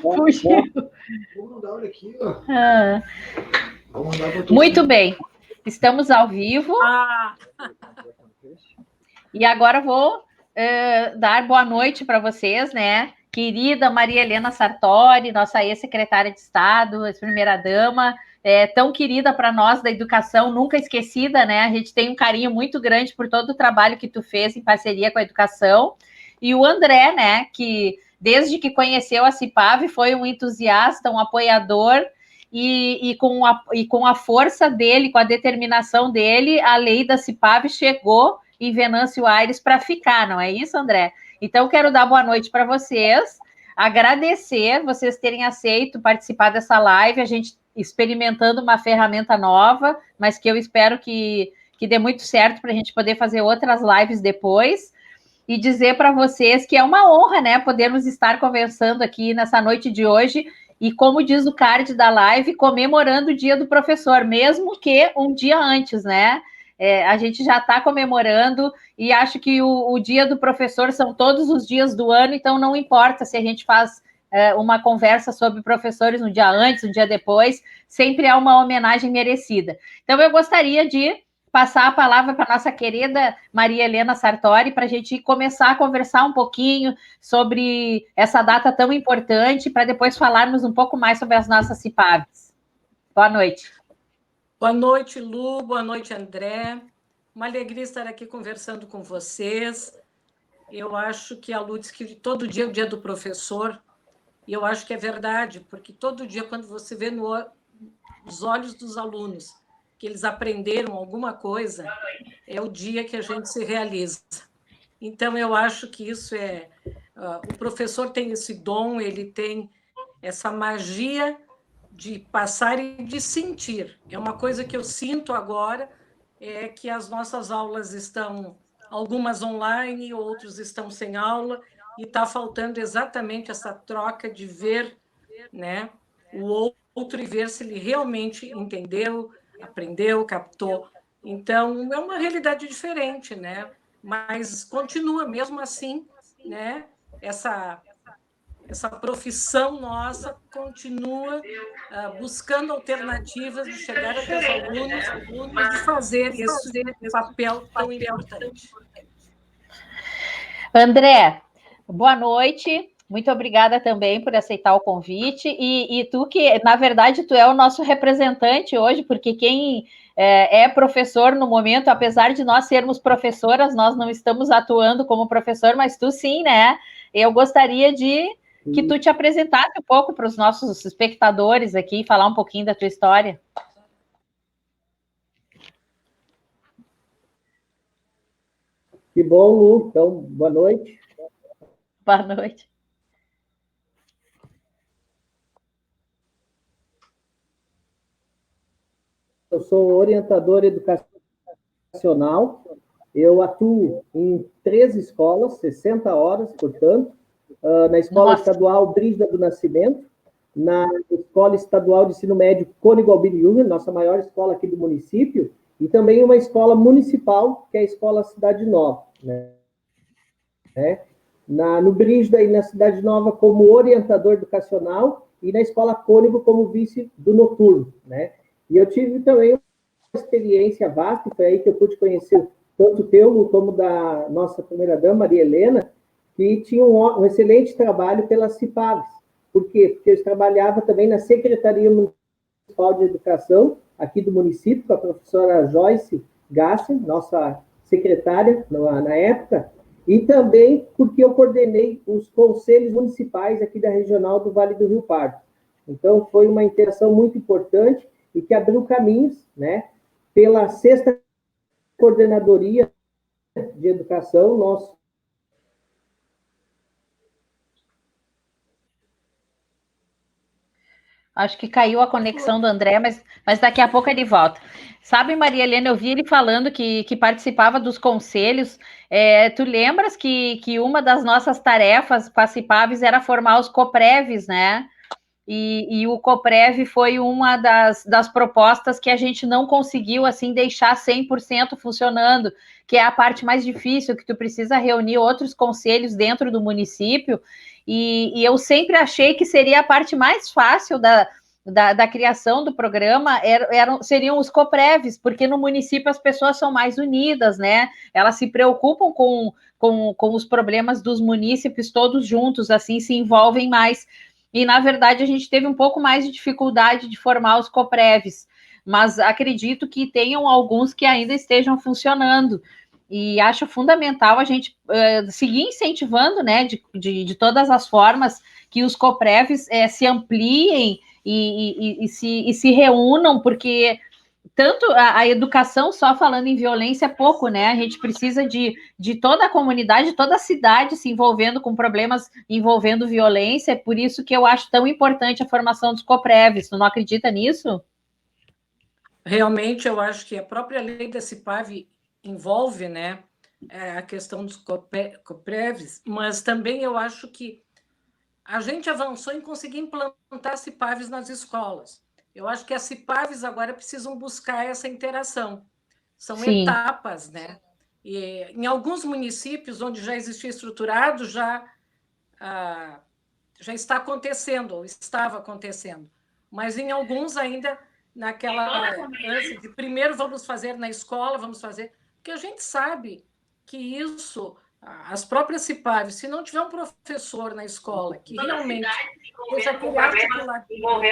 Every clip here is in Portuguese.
Fugiu. Vamos mandar, olha aqui, ó. Vamos mandar para todo Muito mundo. Bem. Estamos ao vivo. E agora vou dar boa noite para vocês, né? Querida Maria Helena Sartori, nossa ex-secretária de Estado, ex-primeira-dama, tão querida para nós da educação, nunca esquecida, né? A gente tem um carinho muito grande por todo o trabalho que tu fez em parceria com a educação. E o André, né? Que desde que conheceu a CIPAV foi um entusiasta, um apoiador, e com a força dele, com a determinação dele, a lei da CIPAV chegou em Venâncio Aires para ficar, não é isso, André? Então, quero dar boa noite para vocês, agradecer vocês terem aceito participar dessa live, a gente experimentando uma ferramenta nova, mas que eu espero que dê muito certo para a gente poder fazer outras lives depois, e dizer para vocês que é uma honra, né, podermos estar conversando aqui nessa noite de hoje, e como diz o card da live, comemorando o Dia do Professor, mesmo que um dia antes, né? A gente já está comemorando e acho que o Dia do Professor são todos os dias do ano, então não importa se a gente faz uma conversa sobre professores um dia antes, um dia depois, sempre é uma homenagem merecida. Então eu gostaria de passar a palavra para a nossa querida Maria Helena Sartori, para a gente começar a conversar um pouquinho sobre essa data tão importante, para depois falarmos um pouco mais sobre as nossas CIPAVs. Boa noite. Boa noite, Lu. Boa noite, André. Uma alegria estar aqui conversando com vocês. Eu acho que a Lu diz que todo dia é o dia do professor, e eu acho que é verdade, porque todo dia, quando você vê nos olhos dos alunos que eles aprenderam alguma coisa, é o dia que a gente se realiza. Então, eu acho que isso o professor tem esse dom, ele tem essa magia de passar e de sentir. É uma coisa que eu sinto agora, é que as nossas aulas estão, algumas online, outros estão sem aula, e está faltando exatamente essa troca de ver, né, o outro e ver se ele realmente entendeu, aprendeu, captou. Então, é uma realidade diferente, né? Mas continua, mesmo assim, né? Essa profissão nossa continua buscando alternativas de chegar até os alunos e de fazer esse papel tão importante. André, boa noite. Muito obrigada também por aceitar o convite. E tu que, na verdade, tu é o nosso representante hoje, porque quem é professor no momento, apesar de nós sermos professoras, nós não estamos atuando como professor, mas tu sim, né? Eu gostaria que tu te apresentasse um pouco para os nossos espectadores aqui, falar um pouquinho da tua história. Que bom, Lu. Então, boa noite. Boa noite. Eu sou orientador educacional. Eu atuo em 3 escolas, 60 horas, portanto, na Escola Estadual Brígida do Nascimento, na Escola Estadual de Ensino Médio Cônigo Albino Júnior, nossa maior escola aqui do município, e também uma escola municipal, que é a Escola Cidade Nova, né? No Brígida e na Cidade Nova como orientador educacional, e na Escola Cônigo como vice do noturno, né? E eu tive também uma experiência vasta, foi aí que eu pude conhecer tanto o teu como da nossa primeira-dama, Maria Helena, que tinha um excelente trabalho pelas CIPAVs. Por quê? Porque eu trabalhava também na Secretaria Municipal de Educação, aqui do município, com a professora Joyce Gassen, nossa secretária na época, e também porque eu coordenei os conselhos municipais aqui da Regional do Vale do Rio Pardo. Então, foi uma interação muito importante e que abriu caminhos, né, pela 6ª Coordenadoria de Educação, nosso. Acho que caiu a conexão do André, mas daqui a pouco ele volta. Sabe, Maria Helena, eu vi ele falando que participava dos conselhos. Tu lembras que uma das nossas tarefas com a CIPAVs era formar os COPREVs, né? e o Coprev foi uma das propostas que a gente não conseguiu, assim, deixar 100% funcionando, que é a parte mais difícil, que tu precisa reunir outros conselhos dentro do município, e eu sempre achei que seria a parte mais fácil da criação do programa, seriam os Coprevs, porque no município as pessoas são mais unidas, né? Elas se preocupam com os problemas dos munícipes todos juntos, assim, se envolvem mais. E, na verdade, a gente teve um pouco mais de dificuldade de formar os Coprevs, mas acredito que tenham alguns que ainda estejam funcionando. E acho fundamental a gente seguir incentivando, né, de todas as formas, que os Coprevs se ampliem e se reúnam, porque tanto a educação, só falando em violência, é pouco, né? A gente precisa de toda a comunidade, toda a cidade se envolvendo com problemas envolvendo violência, é por isso que eu acho tão importante a formação dos Coprevs. Tu não acredita nisso? Realmente, eu acho que a própria lei da CIPAV envolve, né, a questão dos Coprevs, mas também eu acho que a gente avançou em conseguir implantar CIPAVs nas escolas. Eu acho que as CIPAVs agora precisam buscar essa interação. São Sim. etapas, né? E em alguns municípios onde já existia estruturado, já está acontecendo, ou estava acontecendo. Mas em alguns ainda, naquela ânsia de primeiro vamos fazer na escola, vamos fazer... Porque a gente sabe que isso, as próprias CIPAVs, se não tiver um professor na escola que realmente seja aquele articulador,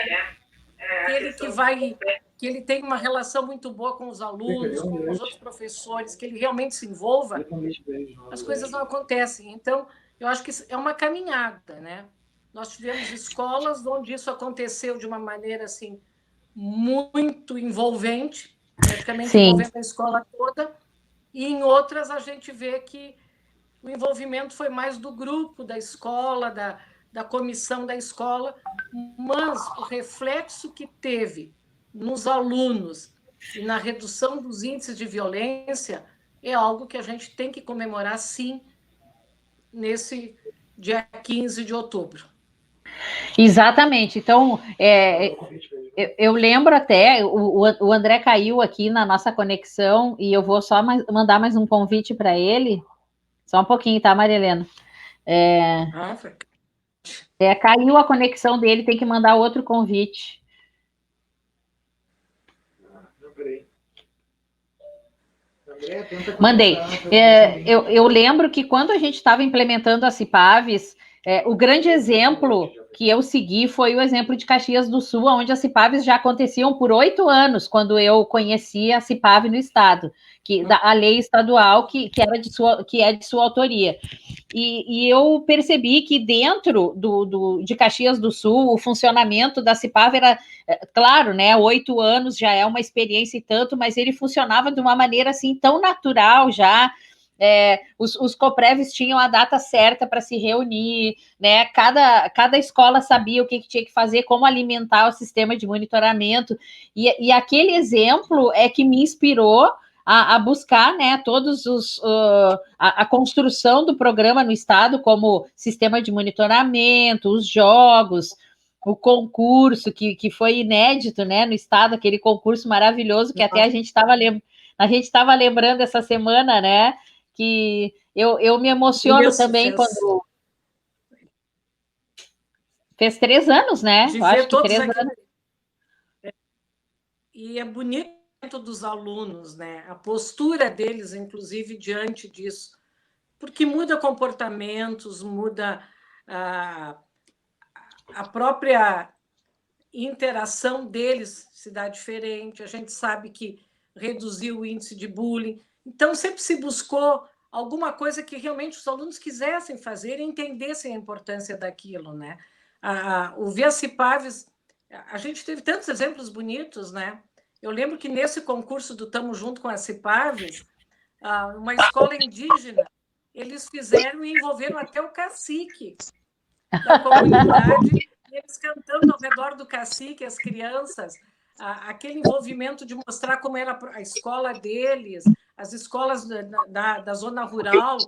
que ele tem uma relação muito boa com os alunos, com os outros professores, que ele realmente se envolva, as coisas não acontecem. Então, eu acho que é uma caminhada, né? Nós tivemos escolas onde isso aconteceu de uma maneira assim muito envolvente, praticamente envolvendo a escola toda, e em outras a gente vê que o envolvimento foi mais do grupo da escola, da comissão da escola, mas o reflexo que teve nos alunos e na redução dos índices de violência é algo que a gente tem que comemorar, sim, nesse dia 15 de outubro. Exatamente. Então, eu lembro até, o André caiu aqui na nossa conexão e eu vou só mandar mais um convite para ele. Só um pouquinho, tá, Maria Helena? Caiu a conexão dele, tem que mandar outro convite. Mandei. Eu lembro que quando a gente estava implementando a CIPAVs, o grande exemplo que eu segui foi o exemplo de Caxias do Sul, onde as CIPAVs já aconteciam por 8 anos, quando eu conheci a CIPAV no estado, a lei estadual que é de sua autoria. E eu percebi que dentro de Caxias do Sul, o funcionamento da CIPAV era, claro, né, 8 anos já é uma experiência e tanto, mas ele funcionava de uma maneira assim tão natural já. Os Coprevs tinham a data certa para se reunir, né? Cada escola sabia o que tinha que fazer, como alimentar o sistema de monitoramento, e aquele exemplo é que me inspirou a buscar, né, todos a construção do programa no estado, como sistema de monitoramento, os jogos, o concurso, que foi inédito, né, no estado, aquele concurso maravilhoso que até a gente estava lembrando essa semana, né, que eu me emociono também quando... Fez 3 anos, né? Eu acho que 3 anos. E é bonito dos alunos, né? A postura deles, inclusive, diante disso, porque muda comportamentos, muda a própria interação deles se dá diferente. A gente sabe que reduziu o índice de bullying. Então, sempre se buscou alguma coisa que realmente os alunos quisessem fazer e entendessem a importância daquilo, né? O Via CIPAVs, a gente teve tantos exemplos bonitos, né? Eu lembro que nesse concurso do Tamo Junto com a CIPAVs, uma escola indígena, eles fizeram e envolveram até o cacique da comunidade, e eles cantando ao redor do cacique, as crianças, aquele envolvimento de mostrar como era a escola deles, as escolas da zona rural,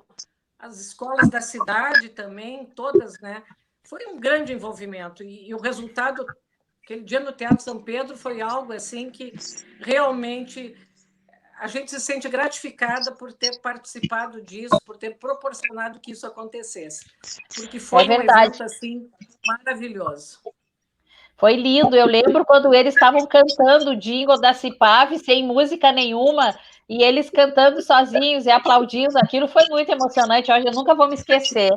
as escolas da cidade também, todas, né, foi um grande envolvimento. E o resultado, aquele dia no Teatro São Pedro, foi algo assim que realmente a gente se sente gratificada por ter participado disso, por ter proporcionado que isso acontecesse. Porque foi um evento assim maravilhoso. Foi lindo. Eu lembro quando eles estavam cantando o jingle da Cipave sem música nenhuma, e eles cantando sozinhos e aplaudindo. Aquilo foi muito emocionante. Hoje eu nunca vou me esquecer.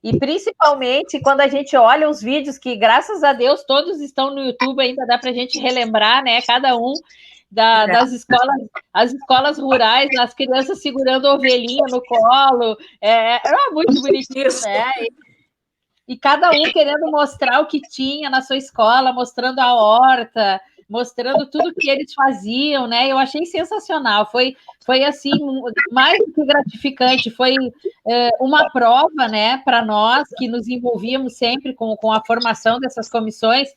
E principalmente quando a gente olha os vídeos, que graças a Deus todos estão no YouTube, ainda dá para a gente relembrar, né? Cada um das escolas, as escolas rurais, as crianças segurando ovelhinha no colo. Era muito bonitinho, né? E cada um querendo mostrar o que tinha na sua escola, mostrando a horta, mostrando tudo que eles faziam, né? Eu achei sensacional. Foi assim, mais do que gratificante. Foi uma prova, né, para nós que nos envolvíamos sempre com a formação dessas comissões,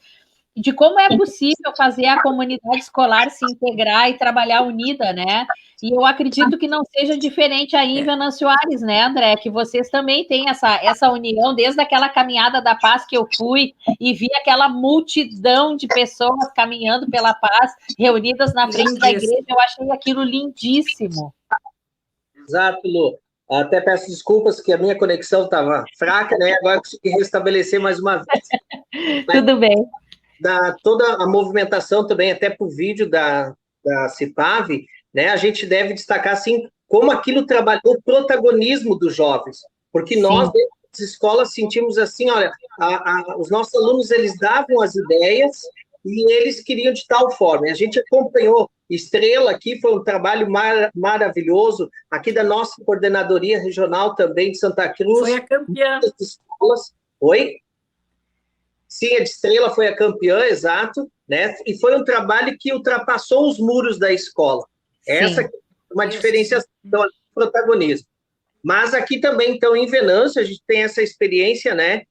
de como é possível fazer a comunidade escolar se integrar e trabalhar unida, né? E eu acredito que não seja diferente aí em Venâncio Aires, né, André? Que vocês também têm essa união, desde aquela caminhada da paz que eu fui e vi aquela multidão de pessoas caminhando pela paz, reunidas na frente da igreja, eu achei aquilo lindíssimo. Exato, Lu. Até peço desculpas que a minha conexão estava fraca, né? Agora eu consegui restabelecer mais uma vez. Tudo bem. Toda a movimentação também, até para o vídeo da Cipave, né, a gente deve destacar, assim, como aquilo trabalhou o protagonismo dos jovens, porque nós, dentro das escolas, sentimos assim, olha, os nossos alunos, eles davam as ideias e eles queriam de tal forma, e a gente acompanhou. Estrela aqui foi um trabalho maravilhoso, aqui da nossa coordenadoria regional também de Santa Cruz. Foi a campeã. Escolas. Oi? Sim, a de Estrela foi a campeã, exato, né? E foi um trabalho que ultrapassou os muros da escola. Essa é uma diferenciação do protagonismo. Mas aqui também, então, em Venâncio, a gente tem essa experiência, né,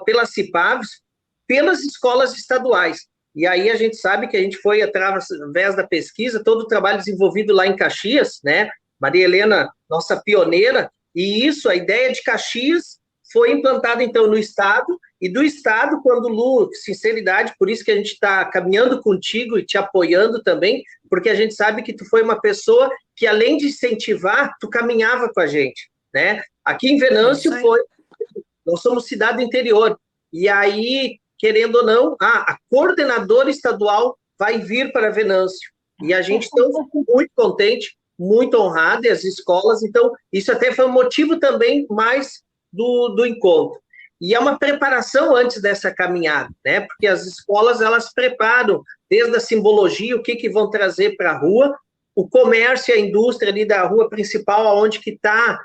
pelas CIPAVs, pelas escolas estaduais. E aí a gente sabe que a gente foi, através da pesquisa, todo o trabalho desenvolvido lá em Caxias, né? Maria Helena, nossa pioneira, e isso, a ideia de Caxias, foi implantada, então, no Estado, e do Estado, quando, Lu, sinceridade, por isso que a gente está caminhando contigo e te apoiando também, porque a gente sabe que tu foi uma pessoa que, além de incentivar, tu caminhava com a gente, né? Aqui em Venâncio, nós somos cidade interior, e aí, querendo ou não, a coordenadora estadual vai vir para Venâncio, e a gente está muito contente, muito honrado, e as escolas, então, isso até foi um motivo também mais do encontro. E é uma preparação antes dessa caminhada, né? Porque as escolas, elas preparam desde a simbologia, o que vão trazer para a rua, o comércio e a indústria ali da rua principal, onde que está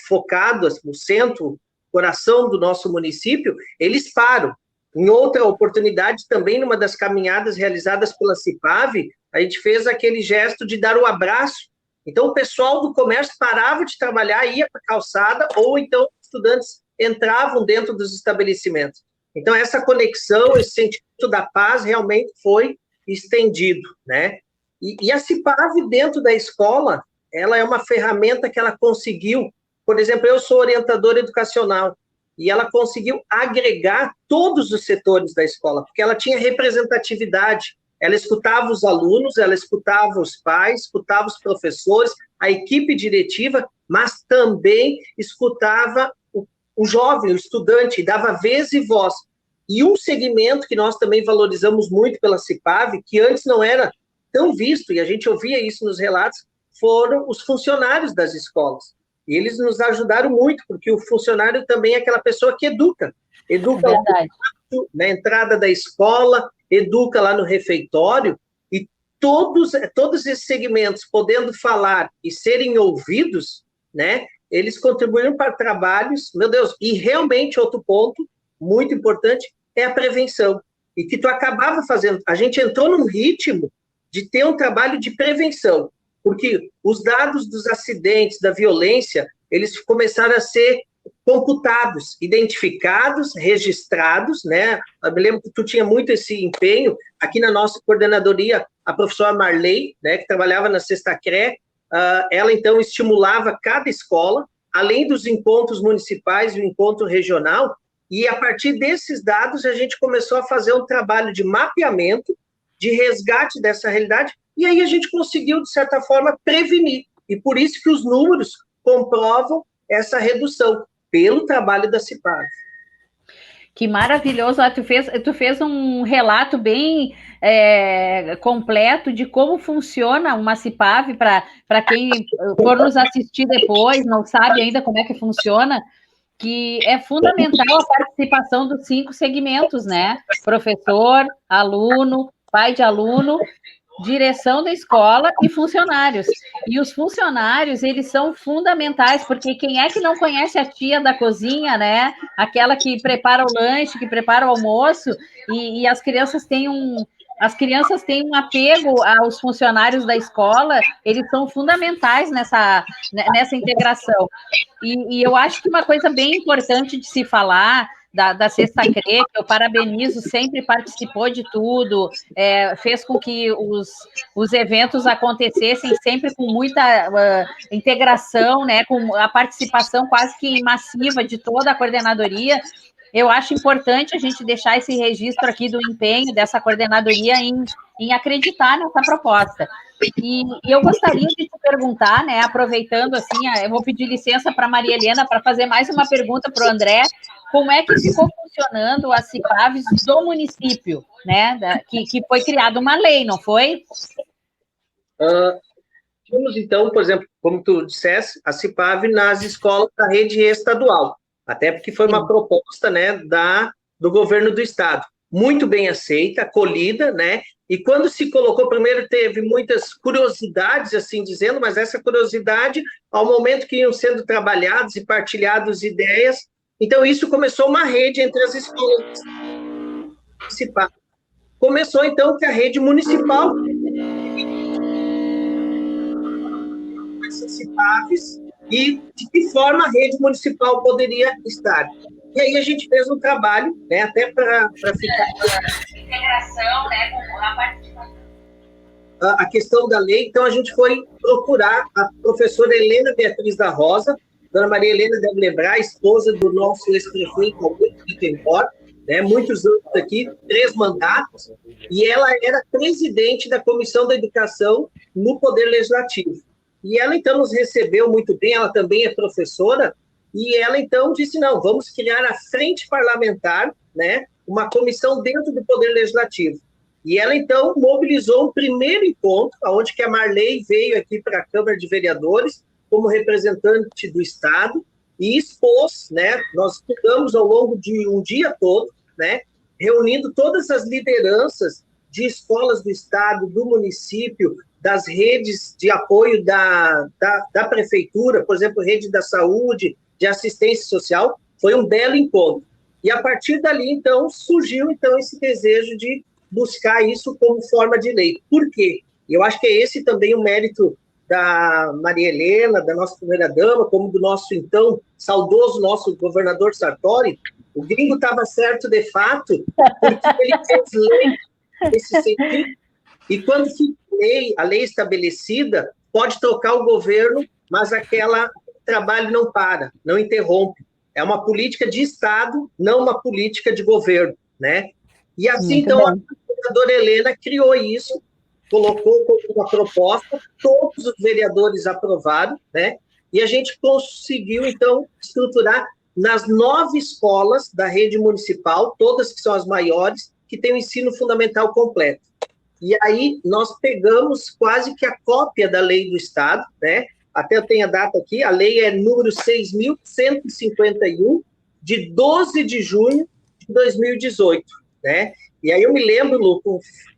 focado o centro, coração do nosso município, eles param. Em outra oportunidade, também numa das caminhadas realizadas pela Cipave, a gente fez aquele gesto de dar um abraço. Então, o pessoal do comércio parava de trabalhar, ia para a calçada, ou então estudantes entravam dentro dos estabelecimentos. Então, essa conexão, esse sentimento da paz realmente foi estendido, né? E a Cipave, dentro da escola, ela é uma ferramenta que ela conseguiu, por exemplo, eu sou orientadora educacional, e ela conseguiu agregar todos os setores da escola, porque ela tinha representatividade, ela escutava os alunos, ela escutava os pais, escutava os professores, a equipe diretiva, mas também escutava o jovem, o estudante, dava vez e voz. E um segmento que nós também valorizamos muito pela Cipave, que antes não era tão visto, e a gente ouvia isso nos relatos, foram os funcionários das escolas. E eles nos ajudaram muito, porque o funcionário também é aquela pessoa que educa na entrada da escola, educa lá no refeitório, e todos esses segmentos podendo falar e serem ouvidos, né, eles contribuíram para trabalhos, meu Deus, e realmente outro ponto muito importante é a prevenção, e que tu acabava fazendo, a gente entrou num ritmo de ter um trabalho de prevenção, porque os dados dos acidentes, da violência, eles começaram a ser computados, identificados, registrados, né? Eu me lembro que tu tinha muito esse empenho, aqui na nossa coordenadoria, a professora Marley, né, que trabalhava na Sexta CRE, ela então estimulava cada escola, além dos encontros municipais e o encontro regional, e a partir desses dados a gente começou a fazer um trabalho de mapeamento, de resgate dessa realidade, e aí a gente conseguiu, de certa forma, prevenir. E por isso que os números comprovam essa redução, pelo trabalho da CIPAV. Que maravilhoso, tu fez um relato bem completo de como funciona uma CIPAV, para quem for nos assistir depois, não sabe ainda como é que funciona, que é fundamental a participação dos 5 segmentos, né? Professor, aluno, pai de aluno, direção da escola e funcionários. E os funcionários, eles são fundamentais, porque quem é que não conhece a tia da cozinha, né? Aquela que prepara o lanche, que prepara o almoço, e as crianças têm um apego aos funcionários da escola, eles são fundamentais nessa integração. E eu acho que uma coisa bem importante de se falar da Sexta CRE, que eu parabenizo, sempre participou de tudo, fez com que os eventos acontecessem sempre com muita integração, né, com a participação quase que massiva de toda a coordenadoria. Eu acho importante a gente deixar esse registro aqui do empenho dessa coordenadoria em acreditar nessa proposta. E eu gostaria de te perguntar, né, aproveitando assim, eu vou pedir licença para a Maria Helena para fazer mais uma pergunta para o André, como é que ficou funcionando as CIPAVs do município, né, que foi criada uma lei, não foi? Tínhamos, então, por exemplo, como tu disseste, a CIPAV nas escolas da rede estadual, até porque foi uma proposta, né, do governo do estado, muito bem aceita, acolhida, né, e quando se colocou, primeiro teve muitas curiosidades, assim dizendo, mas essa curiosidade, ao momento que iam sendo trabalhados e partilhadas ideias, então isso começou uma rede entre as escolas municipais. Começou, então, que a rede municipal, essas CIPAVs, e de que forma a rede municipal poderia estar. E aí a gente fez um trabalho, né, até para ficar... integração, né, com a participação. A questão da lei, então a gente foi procurar a professora Helena Beatriz da Rosa, dona Maria Helena deve lembrar, esposa do nosso ex-prefeito Augusto de Tempor, né, muitos anos aqui, 3 mandatos, e ela era presidente da Comissão da Educação no Poder Legislativo. E ela, então, nos recebeu muito bem, ela também é professora, e ela, então, disse, não, vamos criar a frente parlamentar, né, uma comissão dentro do Poder Legislativo. E ela, então, mobilizou um primeiro encontro, onde que a Marley veio aqui para a Câmara de Vereadores, como representante do Estado, e expôs, né, nós estudamos ao longo de um dia todo, né, reunindo todas as lideranças de escolas do Estado, do município, das redes de apoio da prefeitura, por exemplo, rede da saúde, de assistência social, foi um belo encontro. E a partir dali, então, surgiu então esse desejo de buscar isso como forma de lei. Por quê? Eu acho que é esse também o mérito da Maria Helena, da nossa primeira-dama, como do nosso, então, saudoso nosso governador Sartori. O gringo estava certo de fato, porque ele fez lei nesse sentido. E quando fica a lei estabelecida, pode trocar o governo, mas aquele trabalho não para, não interrompe. É uma política de Estado, não uma política de governo, né? E assim, muito então, bom. A vereadora Helena criou isso, colocou como uma proposta, todos os vereadores aprovaram, né? E a gente conseguiu, então, estruturar nas 9 escolas da rede municipal, todas que são as maiores, que têm o ensino fundamental completo. E aí nós pegamos quase que a cópia da lei do Estado, né? Até eu tenho a data aqui, a lei é número 6.151, de 12 de junho de 2018, né? E aí eu me lembro, Lu,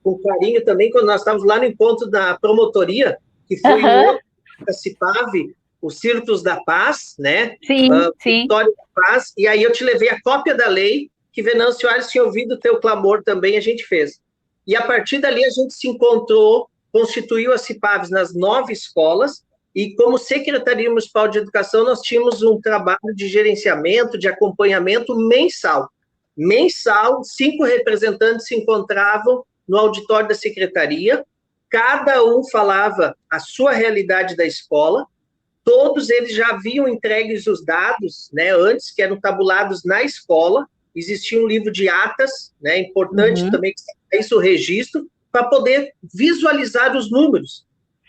com carinho também, quando nós estávamos lá no encontro da promotoria, que foi a CIPAV, o Círculos da Paz, né? Sim, sim. Vitória da Paz, e aí eu te levei a cópia da lei, que Venâncio Aires tinha ouvido o teu clamor também, a gente fez. E a partir dali a gente se encontrou, constituiu as CIPAVs nas 9 escolas, e como Secretaria Municipal de Educação, nós tínhamos um trabalho de gerenciamento, de acompanhamento mensal. Mensal, 5 representantes se encontravam no auditório da Secretaria, cada um falava a sua realidade da escola, todos eles já haviam entregues os dados, né, antes, que eram tabulados na escola, existia um livro de atas, né? Importante também que isso o registro, para poder visualizar os números.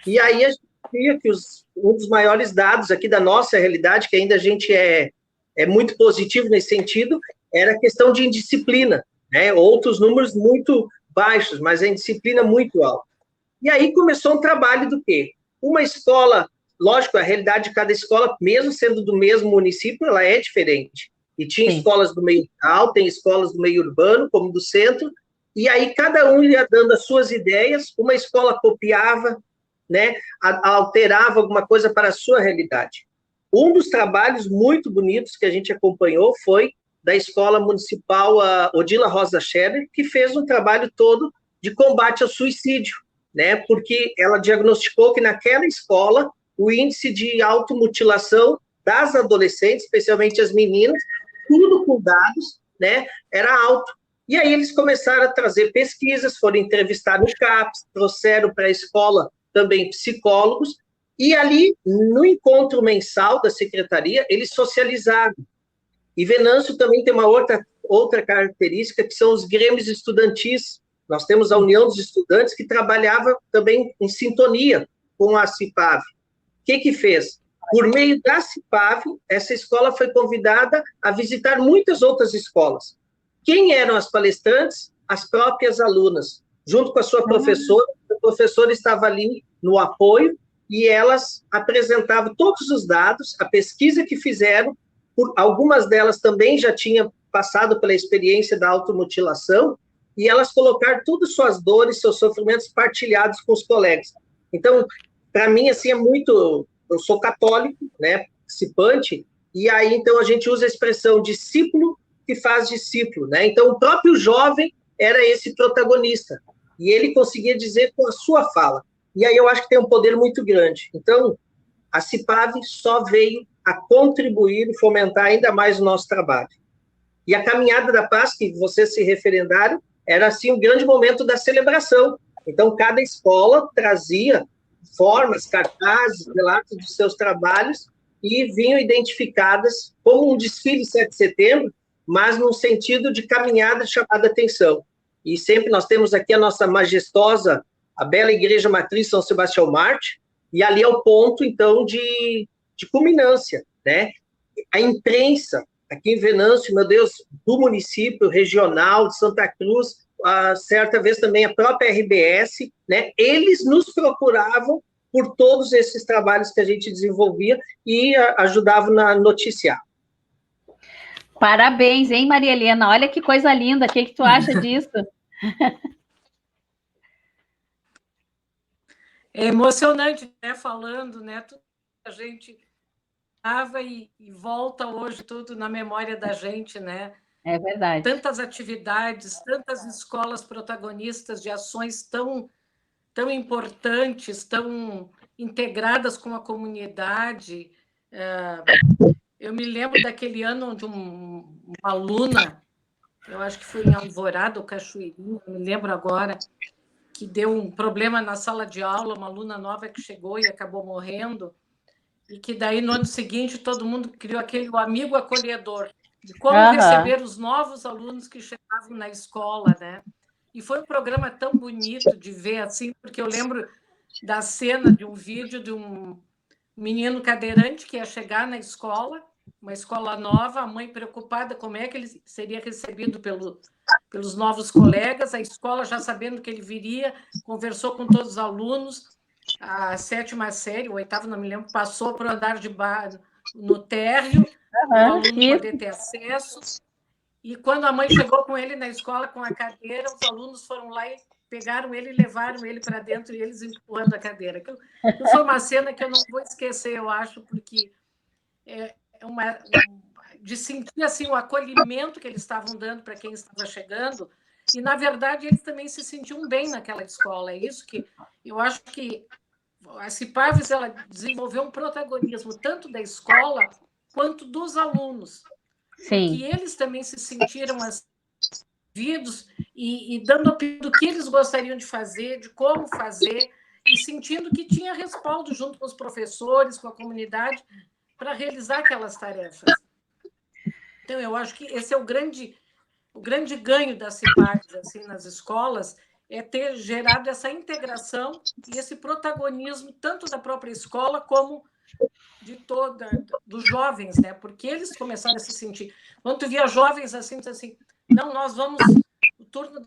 E aí a gente via que um dos maiores dados aqui da nossa realidade, que ainda a gente é muito positivo nesse sentido, era a questão de indisciplina, né? Outros números muito baixos, mas a indisciplina muito alta. E aí começou um trabalho do quê? Uma escola, lógico, a realidade de cada escola, mesmo sendo do mesmo município, ela é diferente. E tinha escolas do meio rural, tem escolas do meio urbano, como do centro, e aí cada um ia dando as suas ideias, uma escola copiava, né, alterava alguma coisa para a sua realidade. Um dos trabalhos muito bonitos que a gente acompanhou foi da Escola Municipal Odila Rosa Scherer, que fez um trabalho todo de combate ao suicídio, né, porque ela diagnosticou que naquela escola o índice de automutilação das adolescentes, especialmente as meninas, tudo com dados, né, era alto. E aí eles começaram a trazer pesquisas, foram entrevistar no CAPES, trouxeram para a escola também psicólogos, e ali, no encontro mensal da secretaria, eles socializaram. E Venâncio também tem uma outra característica, que são os grêmios estudantis. Nós temos a União dos Estudantes, que trabalhava também em sintonia com a CIPAV. O que fez? Por meio da CIPAV, essa escola foi convidada a visitar muitas outras escolas. Quem eram as palestrantes? As próprias alunas, junto com a sua professora. A professora estava ali no apoio, e elas apresentavam todos os dados, a pesquisa que fizeram, algumas delas também já tinham passado pela experiência da automutilação, e elas colocaram todas suas dores, seus sofrimentos partilhados com os colegas. Então, para mim, assim, é muito... Eu sou católico, né, participante, e aí, então, a gente usa a expressão discípulo que faz discípulo, né? Então, o próprio jovem era esse protagonista, e ele conseguia dizer com a sua fala. E aí eu acho que tem um poder muito grande. Então, a CIPAV só veio a contribuir e fomentar ainda mais o nosso trabalho. E a Caminhada da Paz, que vocês se referendaram, era, assim, um grande momento da celebração. Então, cada escola trazia formas, cartazes, relatos dos seus trabalhos e vinham identificadas como um desfile 7 de setembro, mas num sentido de caminhada chamada atenção. E sempre nós temos aqui a nossa majestosa, a bela Igreja Matriz São Sebastião Marte, e ali é o ponto, então, de culminância, né? A imprensa, aqui em Venâncio, meu Deus, do município regional de Santa Cruz, certa vez também a própria RBS, né? Eles nos procuravam por todos esses trabalhos que a gente desenvolvia e ajudavam na noticiar. Parabéns, hein, Maria Helena? Olha que coisa linda, o que tu acha disso? É emocionante, né, falando, né, tudo que a gente estava e volta hoje tudo na memória da gente, né? É verdade. Tantas atividades, tantas escolas protagonistas de ações tão importantes, tão integradas com a comunidade. Eu me lembro daquele ano onde uma aluna, eu acho que foi em Alvorada ou Cachoeirinha, não me lembro agora, que deu um problema na sala de aula, uma aluna nova que chegou e acabou morrendo, e que daí, no ano seguinte, todo mundo criou aquele amigo acolhedor, de como receber os novos alunos que chegavam na escola, né? E foi um programa tão bonito de ver, assim, porque eu lembro da cena de um vídeo de um menino cadeirante que ia chegar na escola, uma escola nova, a mãe preocupada como é que ele seria recebido pelos novos colegas, a escola já sabendo que ele viria, conversou com todos os alunos, a 7ª série, o 8º, não me lembro, passou para o andar de baixo, no térreo, o aluno poder ter acesso, e quando a mãe chegou com ele na escola, com a cadeira, os alunos foram lá e pegaram ele e levaram ele para dentro, e eles empurrando a cadeira. Foi uma cena que eu não vou esquecer, eu acho, porque de sentir assim, o acolhimento que eles estavam dando para quem estava chegando, e, na verdade, eles também se sentiam bem naquela escola. É isso que eu acho que a CIPAVES, ela desenvolveu um protagonismo tanto da escola quanto dos alunos. Sim. Que eles também se sentiram ouvidos e dando opinião do que eles gostariam de fazer, de como fazer, e sentindo que tinha respaldo junto com os professores, com a comunidade, para realizar aquelas tarefas. Então, eu acho que esse é o grande o grande ganho das CIPAVs, assim, nas escolas é ter gerado essa integração e esse protagonismo tanto da própria escola como dos jovens, né? Porque eles começaram a se sentir. Quando tu via jovens assim, não, nós vamos o turno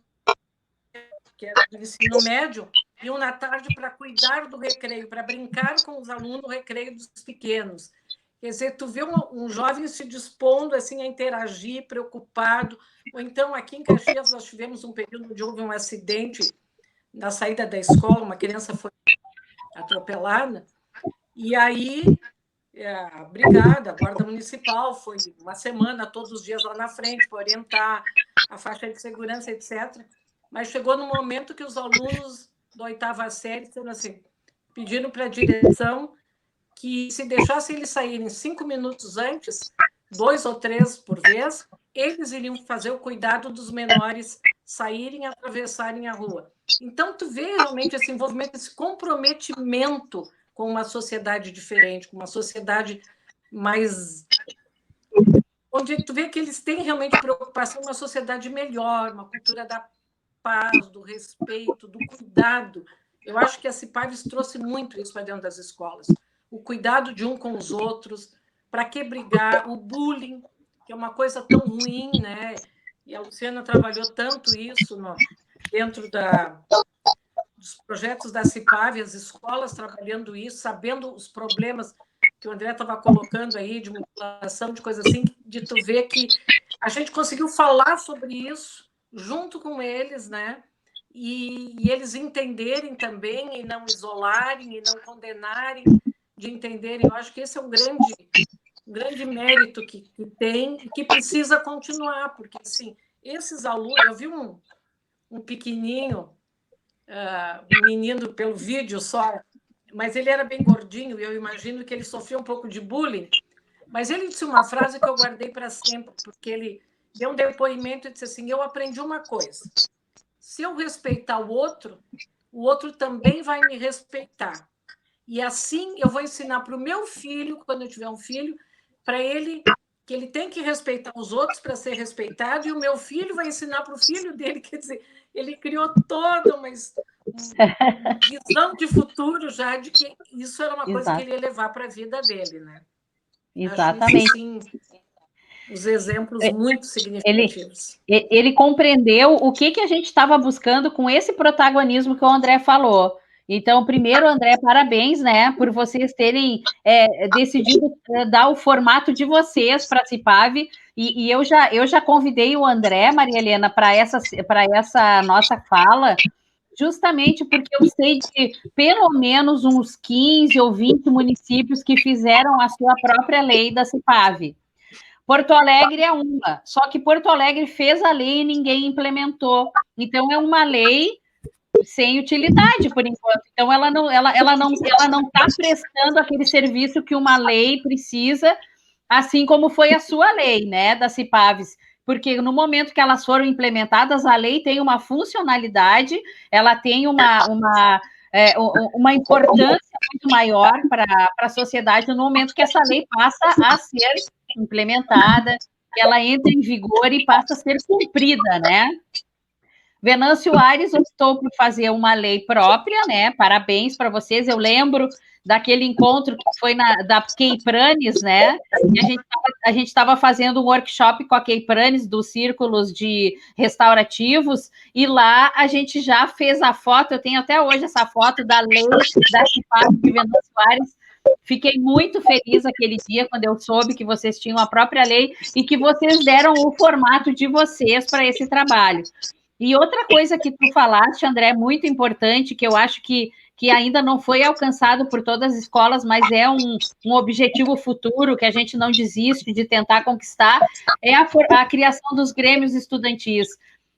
que era do ensino médio, iam na tarde para cuidar do recreio, para brincar com os alunos no recreio dos pequenos. Quer dizer, tu vê um jovem se dispondo assim a interagir, preocupado. Ou então, aqui em Caxias, nós tivemos um período onde houve um acidente na saída da escola, uma criança foi atropelada, e aí a brigada, a guarda municipal, foi uma semana, todos os dias lá na frente, para orientar a faixa de segurança, etc. Mas chegou no momento que os alunos da 8ª série pediram para a direção que se deixasse eles saírem 5 minutos antes, 2 ou 3 por vez, eles iriam fazer o cuidado dos menores saírem e atravessarem a rua. Então, tu vê realmente esse envolvimento, esse comprometimento com uma sociedade diferente, com uma sociedade mais... onde tu vê que eles têm realmente preocupação com uma sociedade melhor, uma cultura da paz, do respeito, do cuidado. Eu acho que a CIPAVs trouxe muito isso para dentro das escolas. O cuidado de um com os outros, para que brigar, o bullying, que é uma coisa tão ruim, né? E a Luciana trabalhou tanto isso dentro dos projetos da CIPAV, as escolas trabalhando isso, sabendo os problemas que o André estava colocando aí, de mutilação, de coisa assim, de tu ver que a gente conseguiu falar sobre isso junto com eles, né? E eles entenderem também, e não isolarem, e não condenarem, de entenderem. Eu acho que esse é um grande mérito que tem e que precisa continuar, porque, assim, esses alunos... Eu vi um pequenininho, um menino pelo vídeo só, mas ele era bem gordinho, e eu imagino que ele sofreu um pouco de bullying, mas ele disse uma frase que eu guardei para sempre, porque ele deu um depoimento e disse assim: eu aprendi uma coisa, se eu respeitar o outro também vai me respeitar. E assim eu vou ensinar para o meu filho, quando eu tiver um filho, para ele que ele tem que respeitar os outros para ser respeitado, e o meu filho vai ensinar para o filho dele. Quer dizer, ele criou toda uma visão de futuro já, de que isso era uma coisa que ele ia levar para a vida dele, né? Exatamente. Acho isso, sim, os exemplos muito significativos. Ele compreendeu o que a gente estava buscando com esse protagonismo que o André falou. Então, primeiro, André, parabéns, né, por vocês terem decidido dar o formato de vocês para a CIPAV, e eu já convidei o André, Maria Helena, para essa nossa fala, justamente porque eu sei de pelo menos uns 15 ou 20 municípios que fizeram a sua própria lei da CIPAV. Porto Alegre é uma, só que Porto Alegre fez a lei e ninguém implementou. Então, é uma lei sem utilidade, por enquanto. Então, ela não está prestando aquele serviço que uma lei precisa, assim como foi a sua lei, né, da CIPAVs. Porque no momento que elas foram implementadas, a lei tem uma funcionalidade, ela tem uma importância muito maior para a sociedade no momento que essa lei passa a ser implementada, ela entra em vigor e passa a ser cumprida, né? Venâncio Aires optou por fazer uma lei própria, né? Parabéns para vocês. Eu lembro daquele encontro que foi da Keipranes, né? E a gente estava fazendo um workshop com a Keipranes dos círculos de restaurativos, e lá a gente já fez a foto, eu tenho até hoje essa foto da lei da CIPAV de Venâncio Aires. Fiquei muito feliz aquele dia, quando eu soube que vocês tinham a própria lei e que vocês deram o formato de vocês para esse trabalho. E outra coisa que tu falaste, André, muito importante, que eu acho que ainda não foi alcançado por todas as escolas, mas é um objetivo futuro que a gente não desiste de tentar conquistar, é a criação dos grêmios estudantis.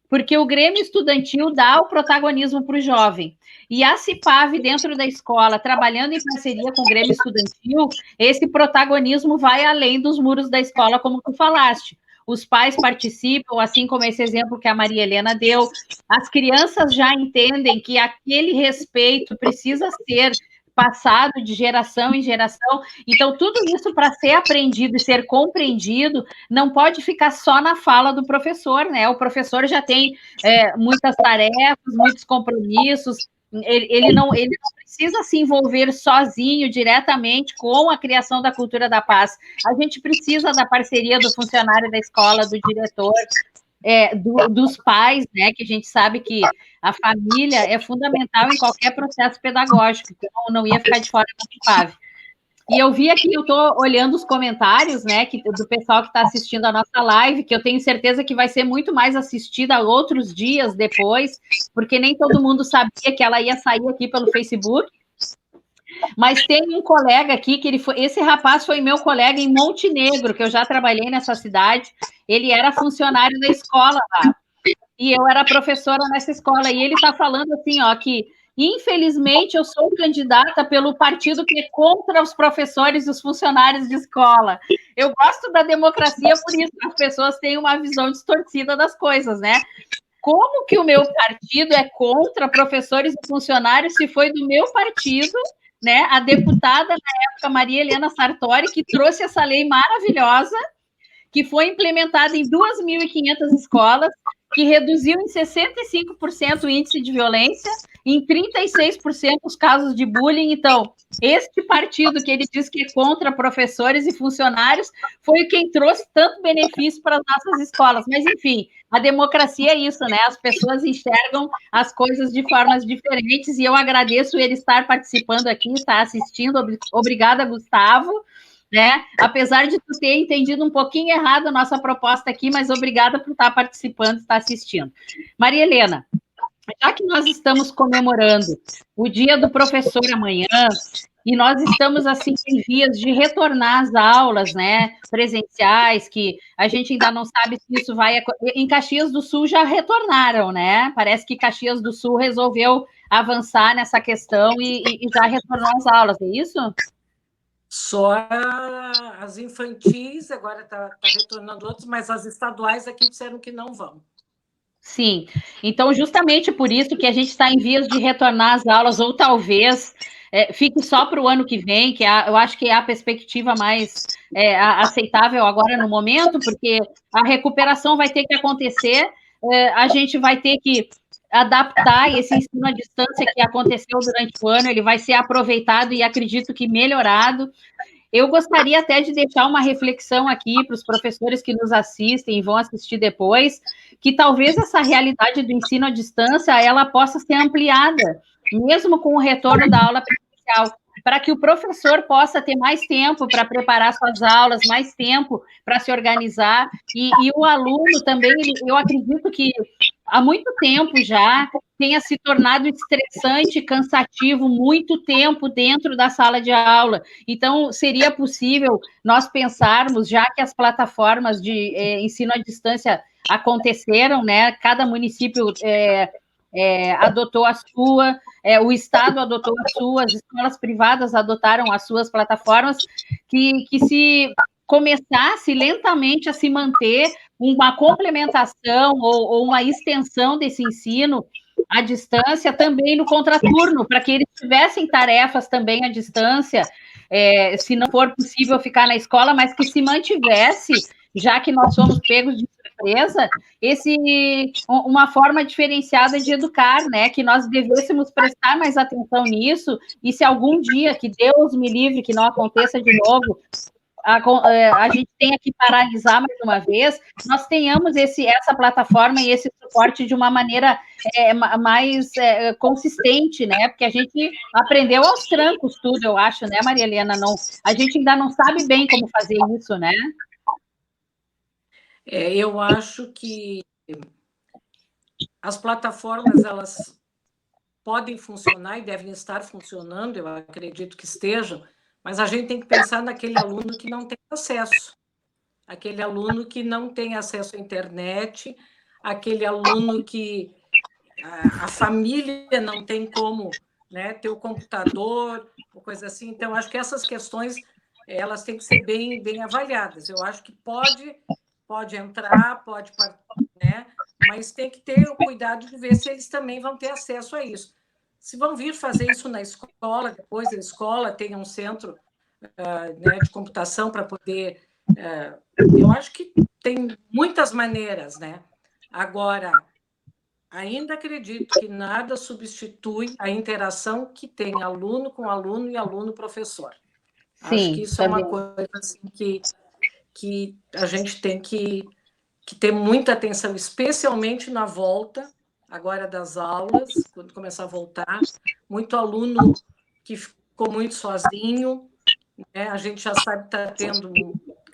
Porque o Grêmio Estudantil dá o protagonismo para o jovem. E a CIPAV, dentro da escola, trabalhando em parceria com o Grêmio Estudantil, esse protagonismo vai além dos muros da escola, como tu falaste. Os pais participam, assim como esse exemplo que a Maria Helena deu. As crianças já entendem que aquele respeito precisa ser passado de geração em geração. Então, tudo isso, para ser aprendido e ser compreendido, não pode ficar só na fala do professor, né? O professor já tem muitas tarefas, muitos compromissos, ele não precisa se envolver sozinho, diretamente, com a criação da cultura da paz. A gente precisa da parceria do funcionário da escola, do diretor, dos pais, né? Que a gente sabe que a família é fundamental em qualquer processo pedagógico, então não ia ficar de fora da FAV. E eu vi aqui, eu estou olhando os comentários, né, do pessoal que está assistindo a nossa live, que eu tenho certeza que vai ser muito mais assistida outros dias depois, porque nem todo mundo sabia que ela ia sair aqui pelo Facebook. Mas tem um colega aqui, esse rapaz foi meu colega em Montenegro, que eu já trabalhei nessa cidade, ele era funcionário da escola lá, e eu era professora nessa escola, e ele está falando assim, ó, que infelizmente eu sou candidata pelo partido que é contra os professores e os funcionários de escola. Eu gosto da democracia por isso, as pessoas têm uma visão distorcida das coisas, né? Como que o meu partido é contra professores e funcionários se foi do meu partido, né, a deputada na época, Maria Helena Sartori, que trouxe essa lei maravilhosa, que foi implementada em 2.500 escolas, que reduziu em 65% o índice de violência, em 36% os casos de bullying. Então, este partido que ele diz que é contra professores e funcionários foi quem trouxe tanto benefício para as nossas escolas. Mas, enfim, a democracia é isso, né? As pessoas enxergam as coisas de formas diferentes, e eu agradeço ele estar participando aqui, estar assistindo. Obrigada, Gustavo. Né? Apesar de tu ter entendido um pouquinho errado a nossa proposta aqui, mas obrigada por estar participando, estar assistindo. Maria Helena, já que nós estamos comemorando o Dia do Professor amanhã, e nós estamos, assim, em vias de retornar às aulas, né, presenciais, que a gente ainda não sabe se isso vai... Em Caxias do Sul já retornaram, né? Parece que Caxias do Sul resolveu avançar nessa questão e já retornou às aulas, é isso? Só as infantis, agora está retornando outros, mas as estaduais aqui disseram que não vão. Sim, então justamente por isso que a gente está em vias de retornar às aulas, ou talvez fique só para o ano que vem, que eu acho que é a perspectiva mais aceitável agora no momento, porque a recuperação vai ter que acontecer, a gente vai ter que adaptar esse ensino à distância que aconteceu durante o ano, ele vai ser aproveitado e acredito que melhorado. Eu gostaria até de deixar uma reflexão aqui para os professores que nos assistem e vão assistir depois, que talvez essa realidade do ensino à distância ela possa ser ampliada, mesmo com o retorno da aula presencial, para que o professor possa ter mais tempo para preparar suas aulas, mais tempo para se organizar, e o aluno também, eu acredito que há muito tempo já tenha se tornado estressante, cansativo, muito tempo dentro da sala de aula. Então, seria possível nós pensarmos, já que as plataformas de ensino à distância aconteceram, né? Cada município adotou a sua, o Estado adotou a sua, as escolas privadas adotaram as suas plataformas, que se começasse lentamente a se manter uma complementação ou uma extensão desse ensino à distância também no contraturno, para que eles tivessem tarefas também à distância, se não for possível ficar na escola, mas que se mantivesse, já que nós somos pegos de surpresa, uma forma diferenciada de educar, né? Que nós devêssemos prestar mais atenção nisso, e se algum dia, que Deus me livre, que não aconteça de novo, a gente tenha que paralisar mais uma vez, nós tenhamos essa plataforma e esse suporte de uma maneira mais consistente, né? Porque a gente aprendeu aos trancos tudo, eu acho, né, Maria Helena? A gente ainda não sabe bem como fazer isso, né? Eu acho que as plataformas, elas podem funcionar e devem estar funcionando, eu acredito que estejam, mas a gente tem que pensar naquele aluno que não tem acesso, aquele aluno que não tem acesso à internet, aquele aluno que a família não tem como, né, ter o computador, ou coisa assim. Então, acho que essas questões elas têm que ser bem avaliadas. Eu acho que pode entrar, né, mas tem que ter o cuidado de ver se eles também vão ter acesso a isso. se vão vir fazer isso na escola, depois da escola tem um centro né, de computação para poder... eu acho que tem muitas maneiras, né? Agora, ainda acredito que nada substitui a interação que tem aluno com aluno e aluno-professor. Acho que isso é uma coisa assim, que a gente tem que ter muita atenção, especialmente na volta agora das aulas, quando começar a voltar. Muito aluno que ficou muito sozinho, né? A gente já sabe que está tendo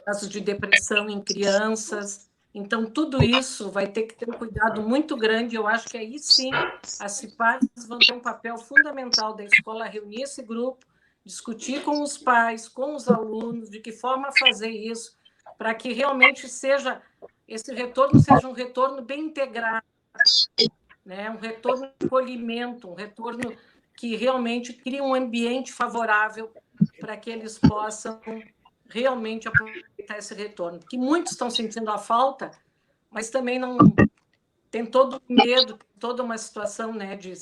casos de depressão em crianças. Então, tudo isso vai ter que ter um cuidado muito grande. Eu acho que aí sim as CIPADs vão ter um papel fundamental da escola, reunir esse grupo, discutir com os pais, com os alunos, de que forma fazer isso, para que realmente esse retorno seja um retorno bem integrado, né? Um retorno de acolhimento, um retorno que realmente crie um ambiente favorável para que eles possam realmente aproveitar esse retorno. Porque muitos estão sentindo a falta, mas também não tem todo o medo, toda uma situação, né, de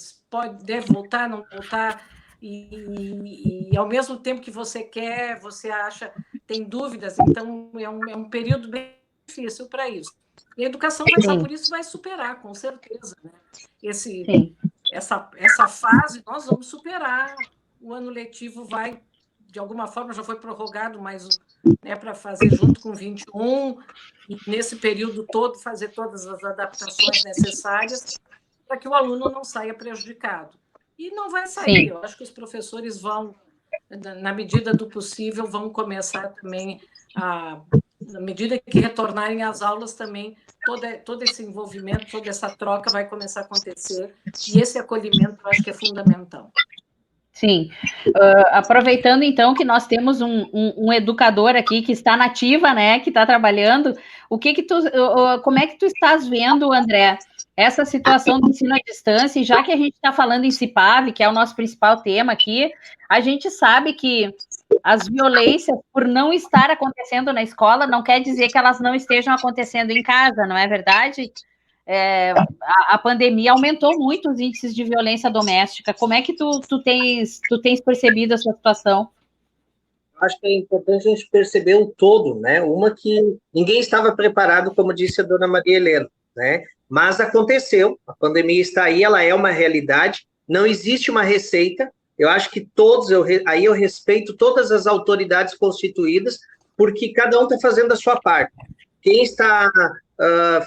deve voltar, não voltar, e ao mesmo tempo que você quer, você acha, tem dúvidas, então é um período bem difícil para isso. E a educação vai passar por isso, vai superar, com certeza, né? Essa fase nós vamos superar, o ano letivo vai, de alguma forma, já foi prorrogado, mas né, para fazer junto com 21, e nesse período todo fazer todas as adaptações necessárias para que o aluno não saia prejudicado. E não vai sair, eu acho que os professores vão, na medida do possível, vão começar também na medida que retornarem às aulas também, todo esse envolvimento, toda essa troca vai começar a acontecer, e esse acolhimento eu acho que é fundamental. Sim. Aproveitando, então, que nós temos um educador aqui que está na ativa, né, que está trabalhando, como é que tu estás vendo, André, essa situação do ensino à distância, e já que a gente está falando em CIPAV, que é o nosso principal tema aqui, a gente sabe que as violências, por não estar acontecendo na escola, não quer dizer que elas não estejam acontecendo em casa, não é verdade? A pandemia aumentou muito os índices de violência doméstica. Como é que tu tens percebido essa situação? Acho que é importante a gente perceber o todo, né? Uma que ninguém estava preparado, como disse a dona Maria Helena, né? Mas aconteceu, a pandemia está aí, ela é uma realidade, não existe uma receita. Eu acho que aí eu respeito todas as autoridades constituídas, porque cada um está fazendo a sua parte. Quem está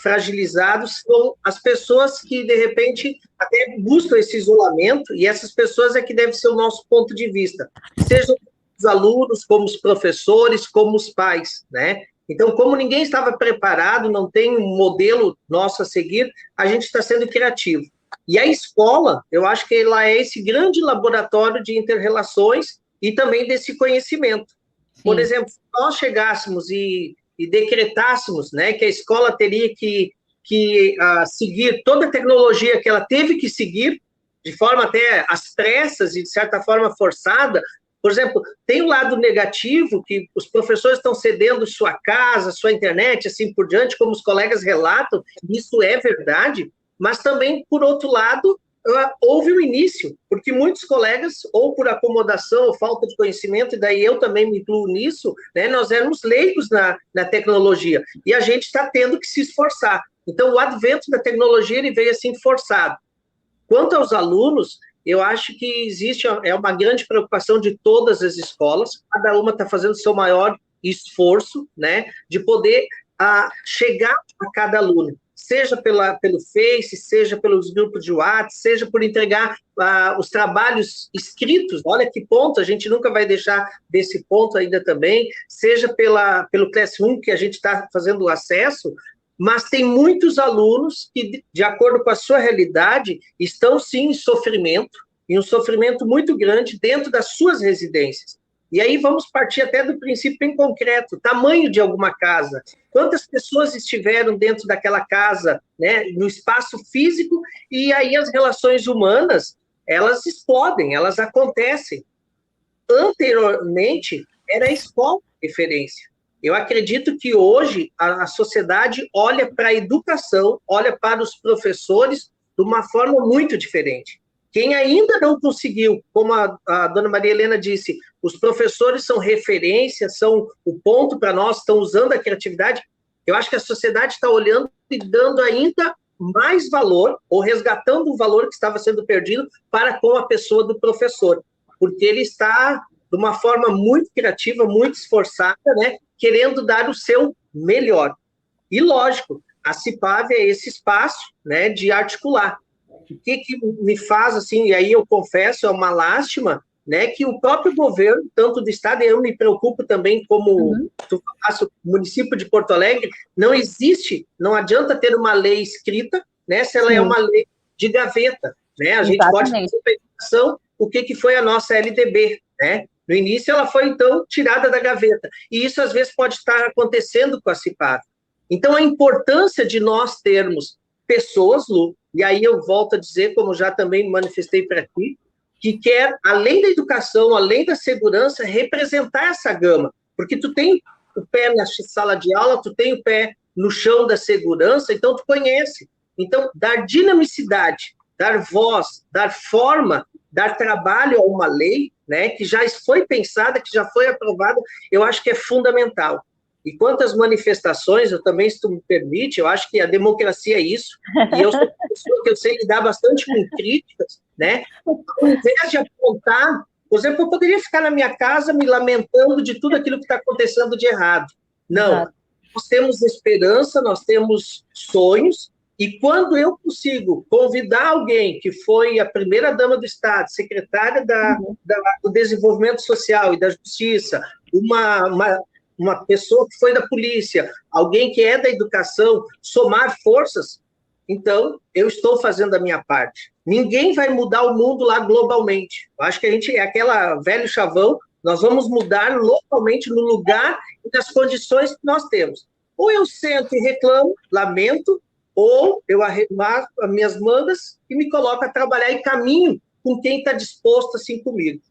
fragilizados são as pessoas que, de repente, até buscam esse isolamento, e essas pessoas é que deve ser o nosso ponto de vista, sejam os alunos, como os professores, como os pais, né? Então, como ninguém estava preparado, não tem um modelo nosso a seguir, a gente está sendo criativo. E a escola, eu acho que ela é esse grande laboratório de inter-relações e também desse conhecimento. Sim. Por exemplo, se nós chegássemos e decretássemos, né, que a escola teria que seguir toda a tecnologia que ela teve que seguir, de forma até às pressas e, de certa forma, forçada. Por exemplo, tem o lado negativo, que os professores estão cedendo sua casa, sua internet, assim por diante, como os colegas relatam, isso é verdade, mas também, por outro lado, houve um início, porque muitos colegas, ou por acomodação, ou falta de conhecimento, e daí eu também me incluo nisso, né, nós éramos leigos na tecnologia, e a gente está tendo que se esforçar. Então, o advento da tecnologia, ele veio assim forçado. Quanto aos alunos, eu acho que existe uma grande preocupação de todas as escolas, cada uma está fazendo o seu maior esforço, né, de poder chegar a cada aluno, seja pelo Face, seja pelos grupos de WhatsApp, seja por entregar os trabalhos escritos, olha que ponto, a gente nunca vai deixar desse ponto ainda também, seja pelo Classroom, que a gente está fazendo o acesso, mas tem muitos alunos que, de acordo com a sua realidade, estão sim em sofrimento, e um sofrimento muito grande dentro das suas residências. E aí vamos partir até do princípio bem concreto, tamanho de alguma casa. Quantas pessoas estiveram dentro daquela casa, né, no espaço físico, e aí as relações humanas, elas explodem, elas acontecem. Anteriormente, era a escola de referência. Eu acredito que hoje a sociedade olha para a educação, olha para os professores de uma forma muito diferente. Quem ainda não conseguiu, como a dona Maria Helena disse, os professores são referência, são o ponto para nós, estão usando a criatividade. Eu acho que a sociedade está olhando e dando ainda mais valor, ou resgatando o valor que estava sendo perdido para com a pessoa do professor, porque ele está de uma forma muito criativa, muito esforçada, né, querendo dar o seu melhor. E, lógico, a CIPAV é esse espaço, né, de articular. O que me faz, assim, e aí eu confesso, é uma lástima, né, que o próprio governo, tanto do Estado, e eu me preocupo também como tu falaste, o município de Porto Alegre, não existe, não adianta ter uma lei escrita, né, se ela é uma lei de gaveta, né, a gente pode fazer uma explicação o que foi a nossa LDB, né, no início ela foi, então, tirada da gaveta, e isso às vezes pode estar acontecendo com a CIPAV. Então, a importância de nós termos pessoas, Lu, e aí eu volto a dizer, como já também manifestei para ti, que quer, além da educação, além da segurança, representar essa gama, porque tu tem o pé na sala de aula, tu tem o pé no chão da segurança, então tu conhece. Então, dar dinamicidade, dar voz, dar forma, dar trabalho a uma lei, né, que já foi pensada, que já foi aprovada, eu acho que é fundamental. E quanto às manifestações, eu também, se tu me permite, eu acho que a democracia é isso, e eu sou uma pessoa que eu sei lidar bastante com críticas, né? Ao invés de apontar, por exemplo, eu poderia ficar na minha casa me lamentando de tudo aquilo que está acontecendo de errado. Não, nós temos esperança, nós temos sonhos, e quando eu consigo convidar alguém que foi a primeira-dama do Estado, secretária do Desenvolvimento Social e da Justiça, uma pessoa que foi da polícia, alguém que é da educação, somar forças, então eu estou fazendo a minha parte. Ninguém vai mudar o mundo lá globalmente. Eu acho que a gente é aquela velho chavão, nós vamos mudar localmente no lugar e nas condições que nós temos. Ou eu sento e reclamo, lamento, ou eu arremato as minhas mangas e me coloco a trabalhar e caminho com quem está disposto assim comigo.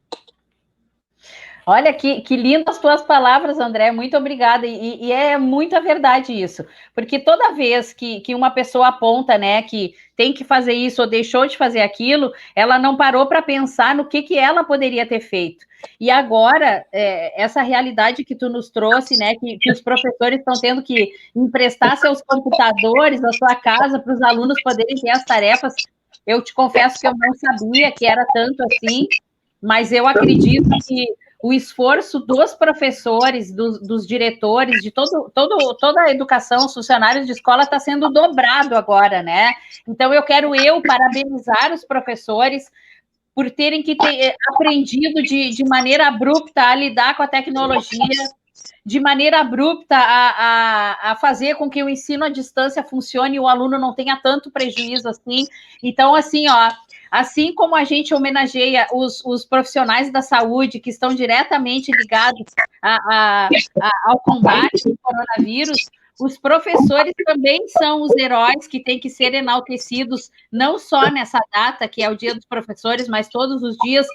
Olha, que lindas as tuas palavras, André, muito obrigada, e é muita verdade isso, porque toda vez que uma pessoa aponta, né, que tem que fazer isso ou deixou de fazer aquilo, ela não parou para pensar no que ela poderia ter feito. E agora, essa realidade que tu nos trouxe, né, que os professores estão tendo que emprestar seus computadores da sua casa para os alunos poderem ter as tarefas, eu te confesso que eu não sabia que era tanto assim, mas eu acredito que o esforço dos professores, dos diretores, de toda a educação, os funcionários de escola está sendo dobrado agora, né? Então, eu quero parabenizar os professores por terem que ter aprendido de maneira abrupta a lidar com a tecnologia, de maneira abrupta a fazer com que o ensino à distância funcione e o aluno não tenha tanto prejuízo assim. Então, assim, ó, assim como a gente homenageia os profissionais da saúde que estão diretamente ligados ao combate do coronavírus, os professores também são os heróis que têm que ser enaltecidos, não só nessa data, que é o Dia dos Professores, mas todos os dias,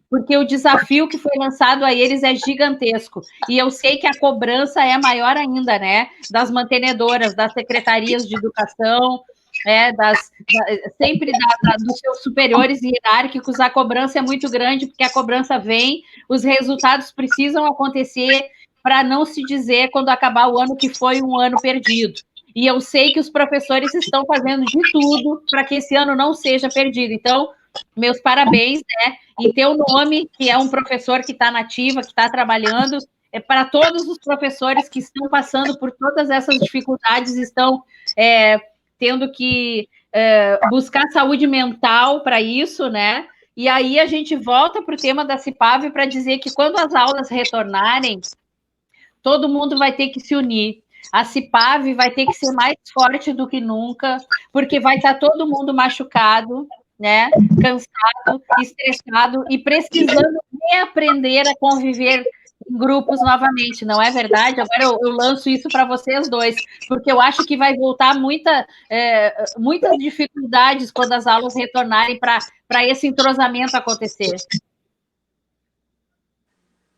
porque o desafio que foi lançado a eles é gigantesco. E eu sei que a cobrança é maior ainda, né? Das mantenedoras, das secretarias de educação, sempre dos seus superiores hierárquicos, a cobrança é muito grande, porque a cobrança vem, os resultados precisam acontecer para não se dizer, quando acabar o ano, que foi um ano perdido. E eu sei que os professores estão fazendo de tudo para que esse ano não seja perdido. Então, meus parabéns, né? E teu nome, que é um professor que está na ativa, que está trabalhando, para todos os professores que estão passando por todas essas dificuldades, estão tendo que buscar saúde mental para isso, né? E aí a gente volta para o tema da CIPAV para dizer que quando as aulas retornarem, todo mundo vai ter que se unir. A CIPAV vai ter que ser mais forte do que nunca, porque vai estar todo mundo machucado, né? Cansado, estressado e precisando reaprender a conviver em grupos novamente, não é verdade? Agora eu lanço isso para vocês dois, porque eu acho que vai voltar muitas dificuldades quando as aulas retornarem para esse entrosamento acontecer.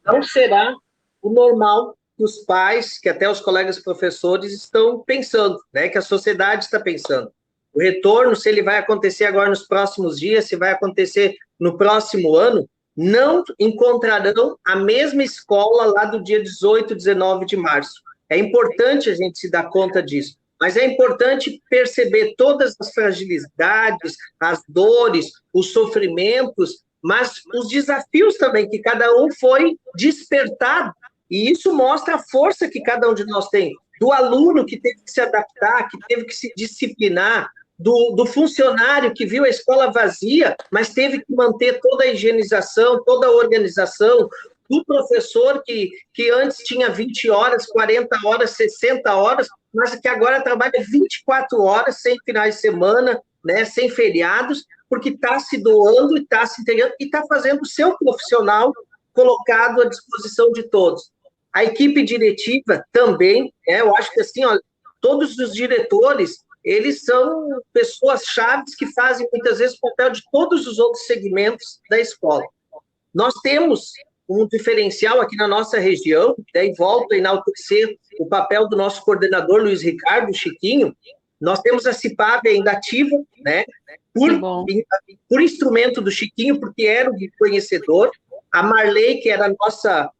Não será o normal que os pais, que até os colegas professores estão pensando, né? Que a sociedade está pensando. o retorno, se ele vai acontecer agora nos próximos dias, se vai acontecer no próximo ano, não encontrarão a mesma escola lá do dia 18, 19 de março. É importante a gente se dar conta disso, mas é importante perceber todas as fragilidades, as dores, os sofrimentos, mas os desafios também, que cada um foi despertado, e isso mostra a força que cada um de nós tem, do aluno que teve que se adaptar, que teve que se disciplinar, do funcionário que viu a escola vazia, mas teve que manter toda a higienização, toda a organização, do professor que antes tinha 20 horas, 40 horas, 60 horas, mas que agora trabalha 24 horas, sem finais de semana, né, sem feriados, porque está se doando e está se entregando e está fazendo o seu profissional colocado à disposição de todos. A equipe diretiva também, eu acho que assim, ó, todos os diretores, eles são pessoas-chave que fazem, muitas vezes, o papel de todos os outros segmentos da escola. Nós temos um diferencial aqui na nossa região, daí volto a enaltecer o papel do nosso coordenador, Luiz Ricardo, Chiquinho. Nós temos a CIPAV ainda ativa, né, por instrumento do Chiquinho, porque era o conhecedor. A Marley, que era a nossa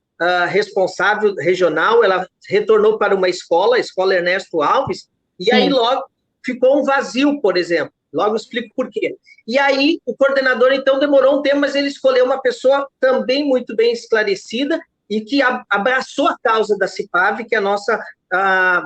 responsável regional, ela retornou para uma escola, a Escola Ernesto Alves, e aí logo ficou um vazio, por exemplo. Logo explico por quê. E aí, o coordenador, então, demorou um tempo, mas ele escolheu uma pessoa também muito bem esclarecida e que abraçou a causa da CIPAV, que é a nossa,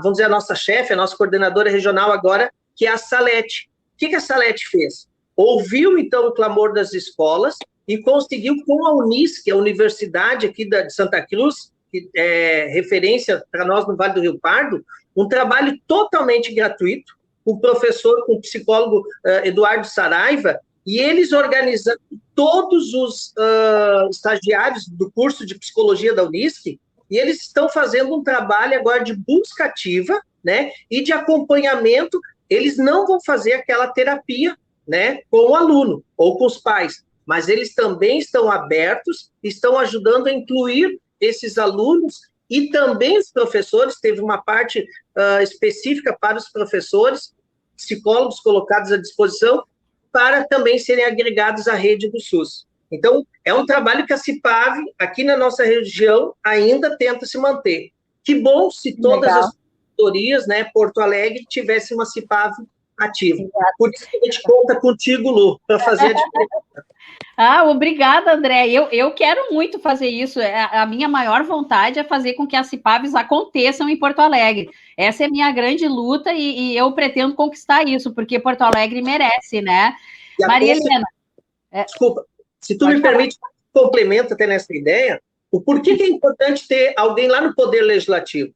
vamos dizer, a nossa chefe, a nossa coordenadora regional agora, que é a Salete. O que a Salete fez? Ouviu, então, o clamor das escolas e conseguiu, com a Unisc, a universidade aqui de Santa Cruz, que é referência para nós no Vale do Rio Pardo, um trabalho totalmente gratuito, com o professor, com o psicólogo Eduardo Saraiva, e eles organizando todos os estagiários do curso de psicologia da Unisc, e eles estão fazendo um trabalho agora de busca ativa, né, e de acompanhamento. Eles não vão fazer aquela terapia, né, com o aluno ou com os pais, mas eles também estão abertos, estão ajudando a incluir esses alunos e também os professores. Teve uma parte específica para os professores, psicólogos colocados à disposição, para também serem agregados à rede do SUS. Então, é um trabalho que a CIPAV, aqui na nossa região, ainda tenta se manter. Que bom se todas as diretorias, né, Porto Alegre, tivessem uma CIPAV ativa. Por isso que a gente conta contigo, Lu, para fazer a diferença. Obrigada, André. Eu quero muito fazer isso. A minha maior vontade é fazer com que as CIPAVs aconteçam em Porto Alegre. Essa é a minha grande luta e eu pretendo conquistar isso, porque Porto Alegre merece, né? Maria Helena. Desculpa, se tu me permite, complemento até nessa ideia, o porquê que é importante ter alguém lá no Poder Legislativo.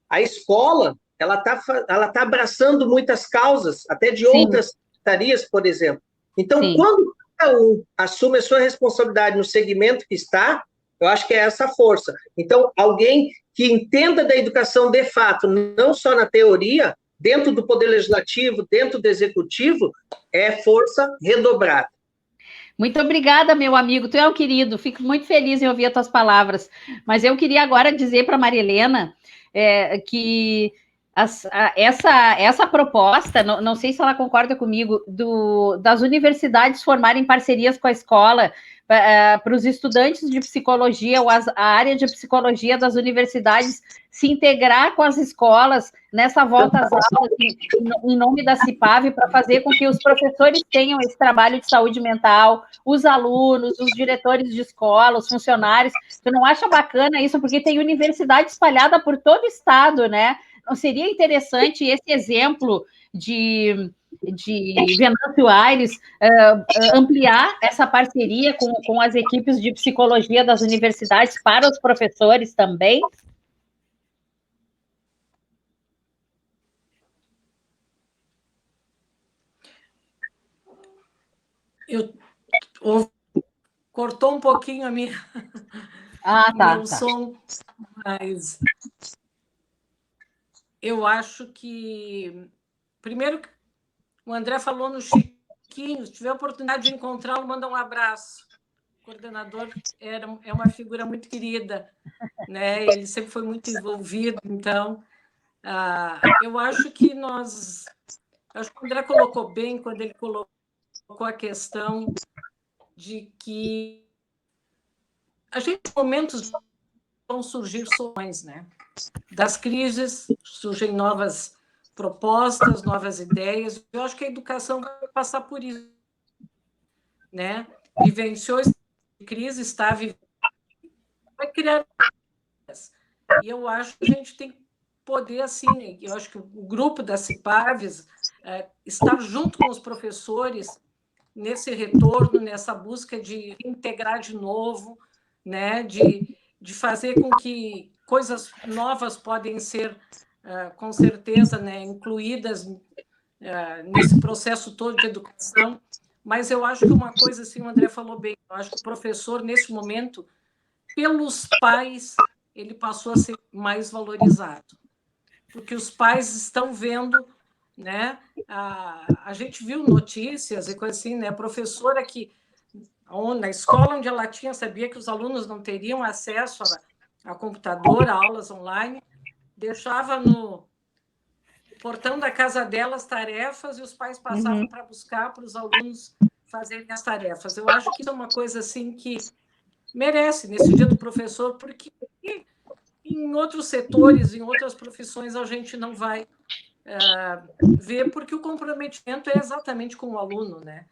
A escola, ela tá abraçando muitas causas, até de outras secretarias, por exemplo. Então, quando cada um assume a sua responsabilidade no segmento que está, eu acho que é essa força. Então, alguém que entenda da educação de fato, não só na teoria, dentro do Poder Legislativo, dentro do Executivo, é força redobrada. Muito obrigada, meu amigo. Tu é um querido. Fico muito feliz em ouvir as tuas palavras. Mas eu queria agora dizer para a Maria Helena que essa proposta, não sei se ela concorda comigo, das universidades formarem parcerias com a escola para os estudantes de psicologia ou a área de psicologia das universidades se integrar com as escolas nessa volta às aulas em nome da CIPAV, para fazer com que os professores tenham esse trabalho de saúde mental, os alunos, os diretores de escola, os funcionários. Tu não acha bacana isso? Porque tem universidade espalhada por todo o estado, né? Não seria interessante esse exemplo de Venâncio Aires ampliar essa parceria com as equipes de psicologia das universidades para os professores também? Cortou um pouquinho a minha meu som, mas eu acho que, primeiro, o André falou no Chiquinho, se tiver a oportunidade de encontrá-lo, manda um abraço. O coordenador é uma figura muito querida, né? Ele sempre foi muito envolvido, então, eu acho que nós Acho que o André colocou bem quando ele colocou a questão de que a gente, em momentos, vão surgir soluções, né? Das crises surgem novas propostas, novas ideias. Eu acho que a educação vai passar por isso, né? Vivenciou crise, está vivendo, vai criar. E eu acho que a gente tem que poder, assim, eu acho que o grupo da CIPAVES estar junto com os professores nesse retorno, nessa busca de integrar de novo, né? de fazer com que coisas novas podem ser, com certeza, né? Incluídas nesse processo todo de educação. Mas eu acho que uma coisa, assim, o André falou bem, eu acho que o professor, nesse momento, pelos pais, ele passou a ser mais valorizado, porque os pais estão vendo, né? A gente viu notícias e coisas assim, né? A professora que, na escola onde ela tinha, sabia que os alunos não teriam acesso a computador, a aulas online, deixava no portão da casa dela as tarefas e os pais passavam para buscar para os alunos fazerem as tarefas. Eu acho que isso é uma coisa assim que merece nesse dia do professor, porque em outros setores, em outras profissões, a gente não vai ver, porque o comprometimento é exatamente com o aluno, né?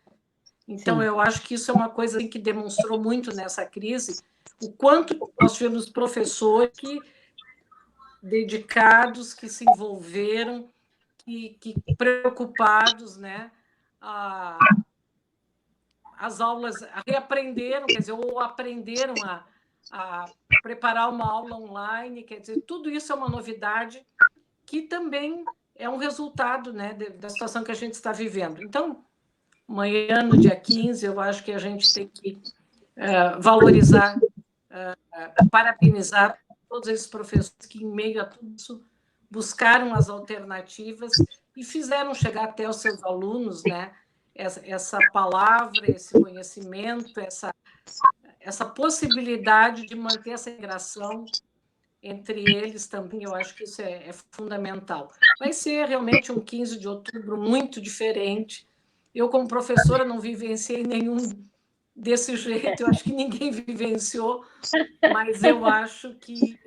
Então, eu acho que isso é uma coisa que demonstrou muito nessa crise, o quanto nós tivemos professores dedicados, que se envolveram, que preocupados, né? As aulas reaprenderam, quer dizer, ou aprenderam a preparar uma aula online, quer dizer, tudo isso é uma novidade que também é um resultado, né, da situação que a gente está vivendo. Então, amanhã, no dia 15, eu acho que a gente tem que valorizar, parabenizar todos esses professores que, em meio a tudo isso, buscaram as alternativas e fizeram chegar até os seus alunos, né, essa palavra, esse conhecimento, essa possibilidade de manter essa integração entre eles também. Eu acho que isso é fundamental. Vai ser realmente um 15 de outubro muito diferente. Eu, como professora, não vivenciei nenhum desse jeito, eu acho que ninguém vivenciou, mas eu acho que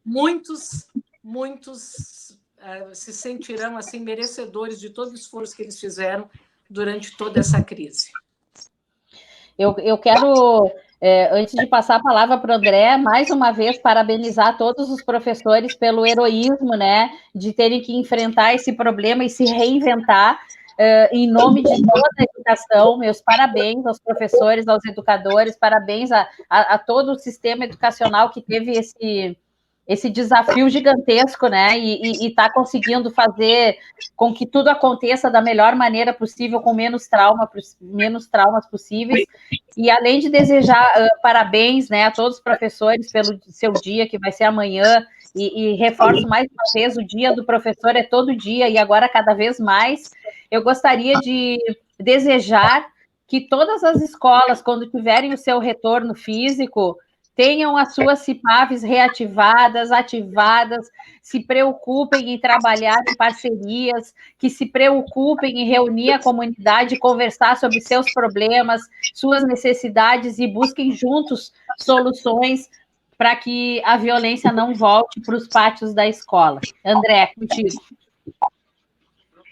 muitos se sentirão assim merecedores de todo o esforço que eles fizeram durante toda essa crise. Eu quero, antes de passar a palavra para o André, mais uma vez parabenizar todos os professores pelo heroísmo, né, de terem que enfrentar esse problema e se reinventar em nome de toda a educação. Meus parabéns aos professores, aos educadores, parabéns a todo o sistema educacional que teve esse desafio gigantesco, né? E está conseguindo fazer com que tudo aconteça da melhor maneira possível, com menos traumas possíveis. E além de desejar parabéns, né, a todos os professores pelo seu dia, que vai ser amanhã, e reforço mais uma vez, o dia do professor é todo dia, e agora cada vez mais. Eu gostaria de desejar que todas as escolas, quando tiverem o seu retorno físico, tenham as suas CIPAVES reativadas, ativadas, se preocupem em trabalhar em parcerias, que se preocupem em reunir a comunidade, conversar sobre seus problemas, suas necessidades e busquem juntos soluções para que a violência não volte para os pátios da escola. André, contigo.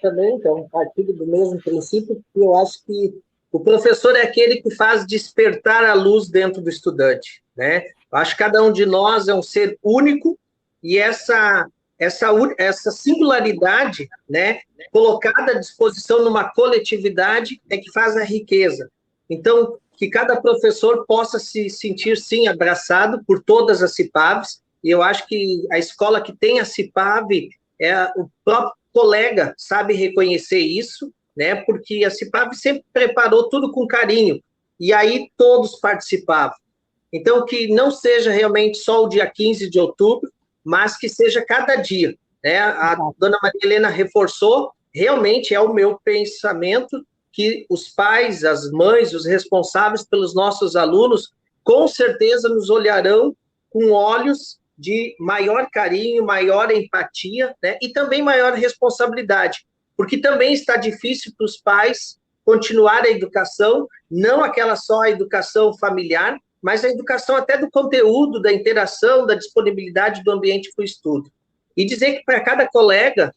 Também, então, partindo do mesmo princípio, eu acho que o professor é aquele que faz despertar a luz dentro do estudante, né? Eu acho que cada um de nós é um ser único e essa singularidade, né, colocada à disposição numa coletividade é que faz a riqueza. Então, que cada professor possa se sentir, sim, abraçado por todas as CIPAVES, e eu acho que a escola que tem a CIPAVE, o próprio colega sabe reconhecer isso, né? Porque a CIPAVE sempre preparou tudo com carinho, e aí todos participavam. Então, que não seja realmente só o dia 15 de outubro, mas que seja cada dia, né? A dona Maria Helena reforçou, realmente é o meu pensamento, que os pais, as mães, os responsáveis pelos nossos alunos, com certeza nos olharão com olhos de maior carinho, maior empatia, né? E também maior responsabilidade, porque também está difícil para os pais continuar a educação, não aquela só a educação familiar, mas a educação até do conteúdo, da interação, da disponibilidade do ambiente para o estudo. E dizer que para cada colega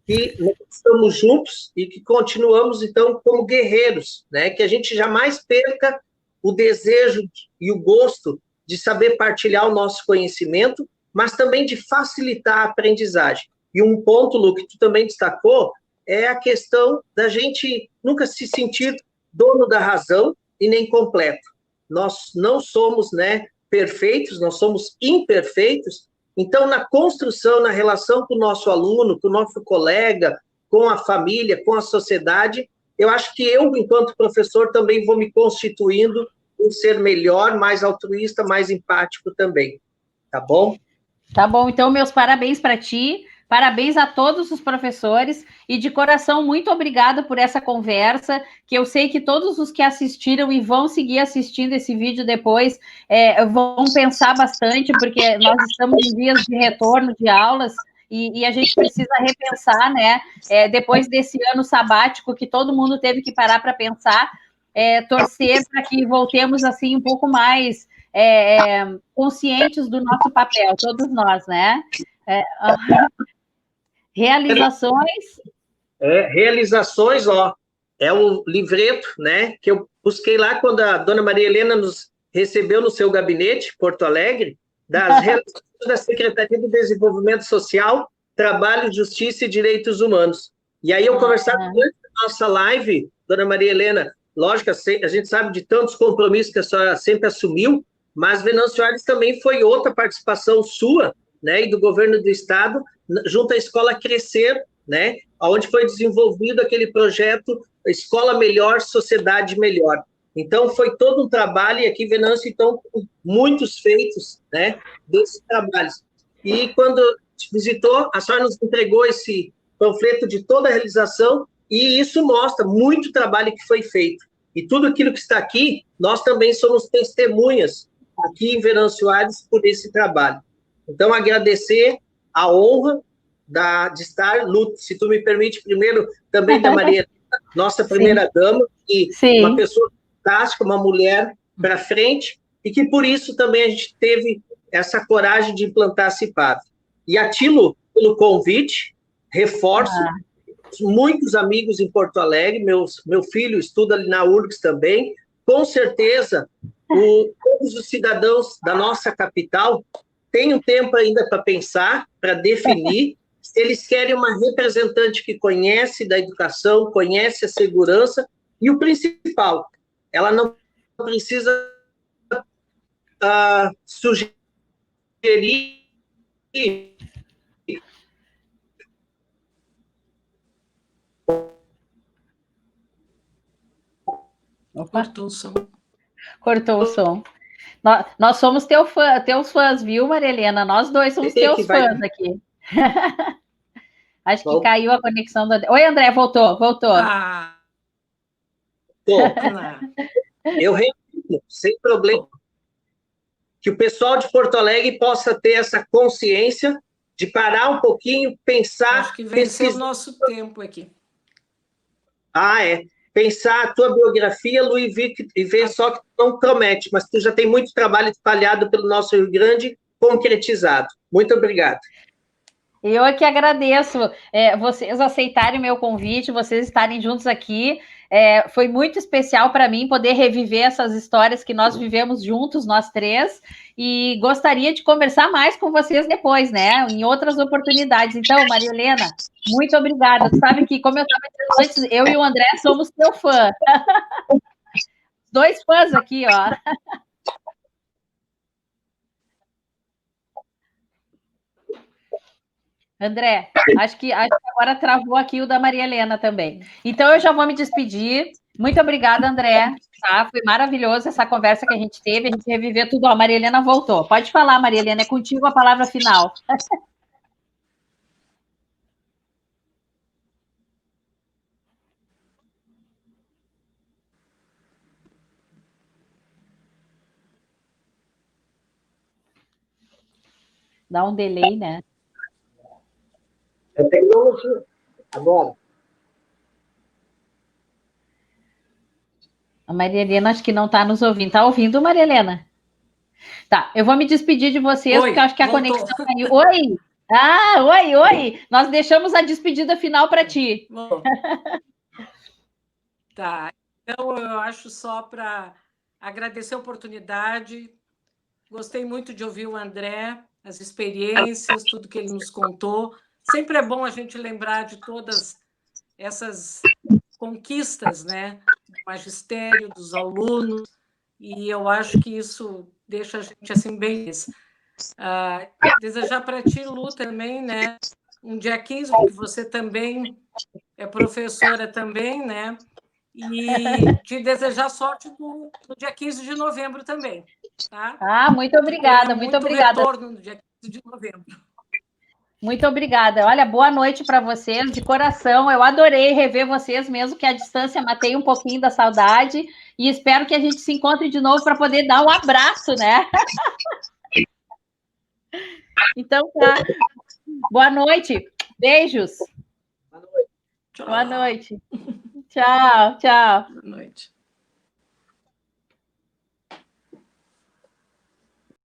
que nós estamos juntos e que continuamos, então, como guerreiros, né? Que a gente jamais perca o desejo e o gosto de saber partilhar o nosso conhecimento, mas também de facilitar a aprendizagem. E um ponto, Lu, que tu também destacou, é a questão da gente nunca se sentir dono da razão e nem completo. Nós não somos, né, perfeitos, nós somos imperfeitos. Então, na construção, na relação com o nosso aluno, com o nosso colega, com a família, com a sociedade, eu acho que eu, enquanto professor, também vou me constituindo um ser melhor, mais altruísta, mais empático também. Tá bom? Tá bom, então meus parabéns para ti, parabéns a todos os professores e de coração muito obrigada por essa conversa, que eu sei que todos os que assistiram e vão seguir assistindo esse vídeo depois vão pensar bastante, porque nós estamos em dias de retorno de aulas e a gente precisa repensar, né? Depois desse ano sabático que todo mundo teve que parar para pensar, torcer para que voltemos assim um pouco mais conscientes do nosso papel, todos nós, né? Realizações. Realizações, ó, é um livreto, né, que eu busquei lá quando a dona Maria Helena nos recebeu no seu gabinete, Porto Alegre, das realizações da Secretaria de Desenvolvimento Social, Trabalho, Justiça e Direitos Humanos. E aí eu conversava antes da nossa live, dona Maria Helena, lógico, a gente sabe de tantos compromissos que a senhora sempre assumiu, mas Venâncio Aires também foi outra participação sua, né, e do governo do estado, junto à Escola Crescer, né, onde foi desenvolvido aquele projeto Escola Melhor, Sociedade Melhor. Então, foi todo um trabalho, e aqui Venâncio, então, muitos feitos, né, desses trabalhos. E quando visitou, a senhora nos entregou esse panfleto de toda a realização, e isso mostra muito trabalho que foi feito. E tudo aquilo que está aqui, nós também somos testemunhas aqui em Venâncio Aires por esse trabalho. Então, agradecer a honra de estar, Lu, se tu me permite, primeiro, também da Maria, nossa primeira-dama, e uma pessoa fantástica, uma mulher para frente, e que por isso também a gente teve essa coragem de implantar a CIPAV. E a ti, Lu, pelo convite, reforço, muitos amigos em Porto Alegre, meu filho estuda ali na URGS também, com certeza, todos os cidadãos da nossa capital têm um tempo ainda para pensar, para definir, se eles querem uma representante que conhece da educação, conhece a segurança, e o principal, ela não precisa sugerir Cortou o som. Cortou o som. Nós somos teus fãs, viu, Maria Helena? Nós dois somos teus fãs aqui. Acho que caiu a conexão do André. Oi, André, voltou. Eu repito, sem problema, que o pessoal de Porto Alegre possa ter essa consciência de parar um pouquinho, pensar... Acho que venceu o nosso tempo aqui. Pensar a tua biografia, Lu, e ver só que tu não promete, mas tu já tem muito trabalho espalhado pelo nosso Rio Grande, concretizado. Muito obrigado. Eu é que agradeço vocês aceitarem o meu convite, vocês estarem juntos aqui. Foi muito especial para mim poder reviver essas histórias que nós vivemos juntos, nós três, e gostaria de conversar mais com vocês depois, né? Em outras oportunidades. Então, Maria Helena, muito obrigada. Tu sabe que, como eu estava dizendo antes, eu e o André somos teu fã. Dois fãs aqui, ó. André, acho que agora travou aqui o da Maria Helena também. Então, eu já vou me despedir. Muito obrigada, André. Tá? Foi maravilhoso essa conversa que a gente teve. A gente reviveu tudo. Ó, a Maria Helena voltou. Pode falar, Maria Helena. É contigo a palavra final. Dá um delay, né? É tecnologia. Agora. A Maria Helena acho que não está nos ouvindo. Está ouvindo, Maria Helena? Tá, eu vou me despedir de vocês, Oi, porque eu acho que a voltou. conexão caiu. Oi! Ah, oi, oi! Nós deixamos a despedida final para ti. Bom, tá, então eu acho só para agradecer a oportunidade. Gostei muito de ouvir o André, as experiências, tudo que ele nos contou. Sempre é bom a gente lembrar de todas essas conquistas, né, do magistério, dos alunos, e eu acho que isso deixa a gente assim bem feliz. Desejar para ti, Lu, também, né, um dia 15, porque você também é professora também, né, e te desejar sorte no dia 15 de novembro também, tá? Ah, muito obrigada, muito obrigada. Retorno no dia 15 de novembro. Muito obrigada. Olha, boa noite para vocês, de coração. Eu adorei rever vocês, mesmo que a distância matei um pouquinho da saudade. E espero que a gente se encontre de novo para poder dar um abraço, né? Então tá. Boa noite. Beijos. Boa noite. Tchau. Boa noite. Tchau, tchau. Boa noite.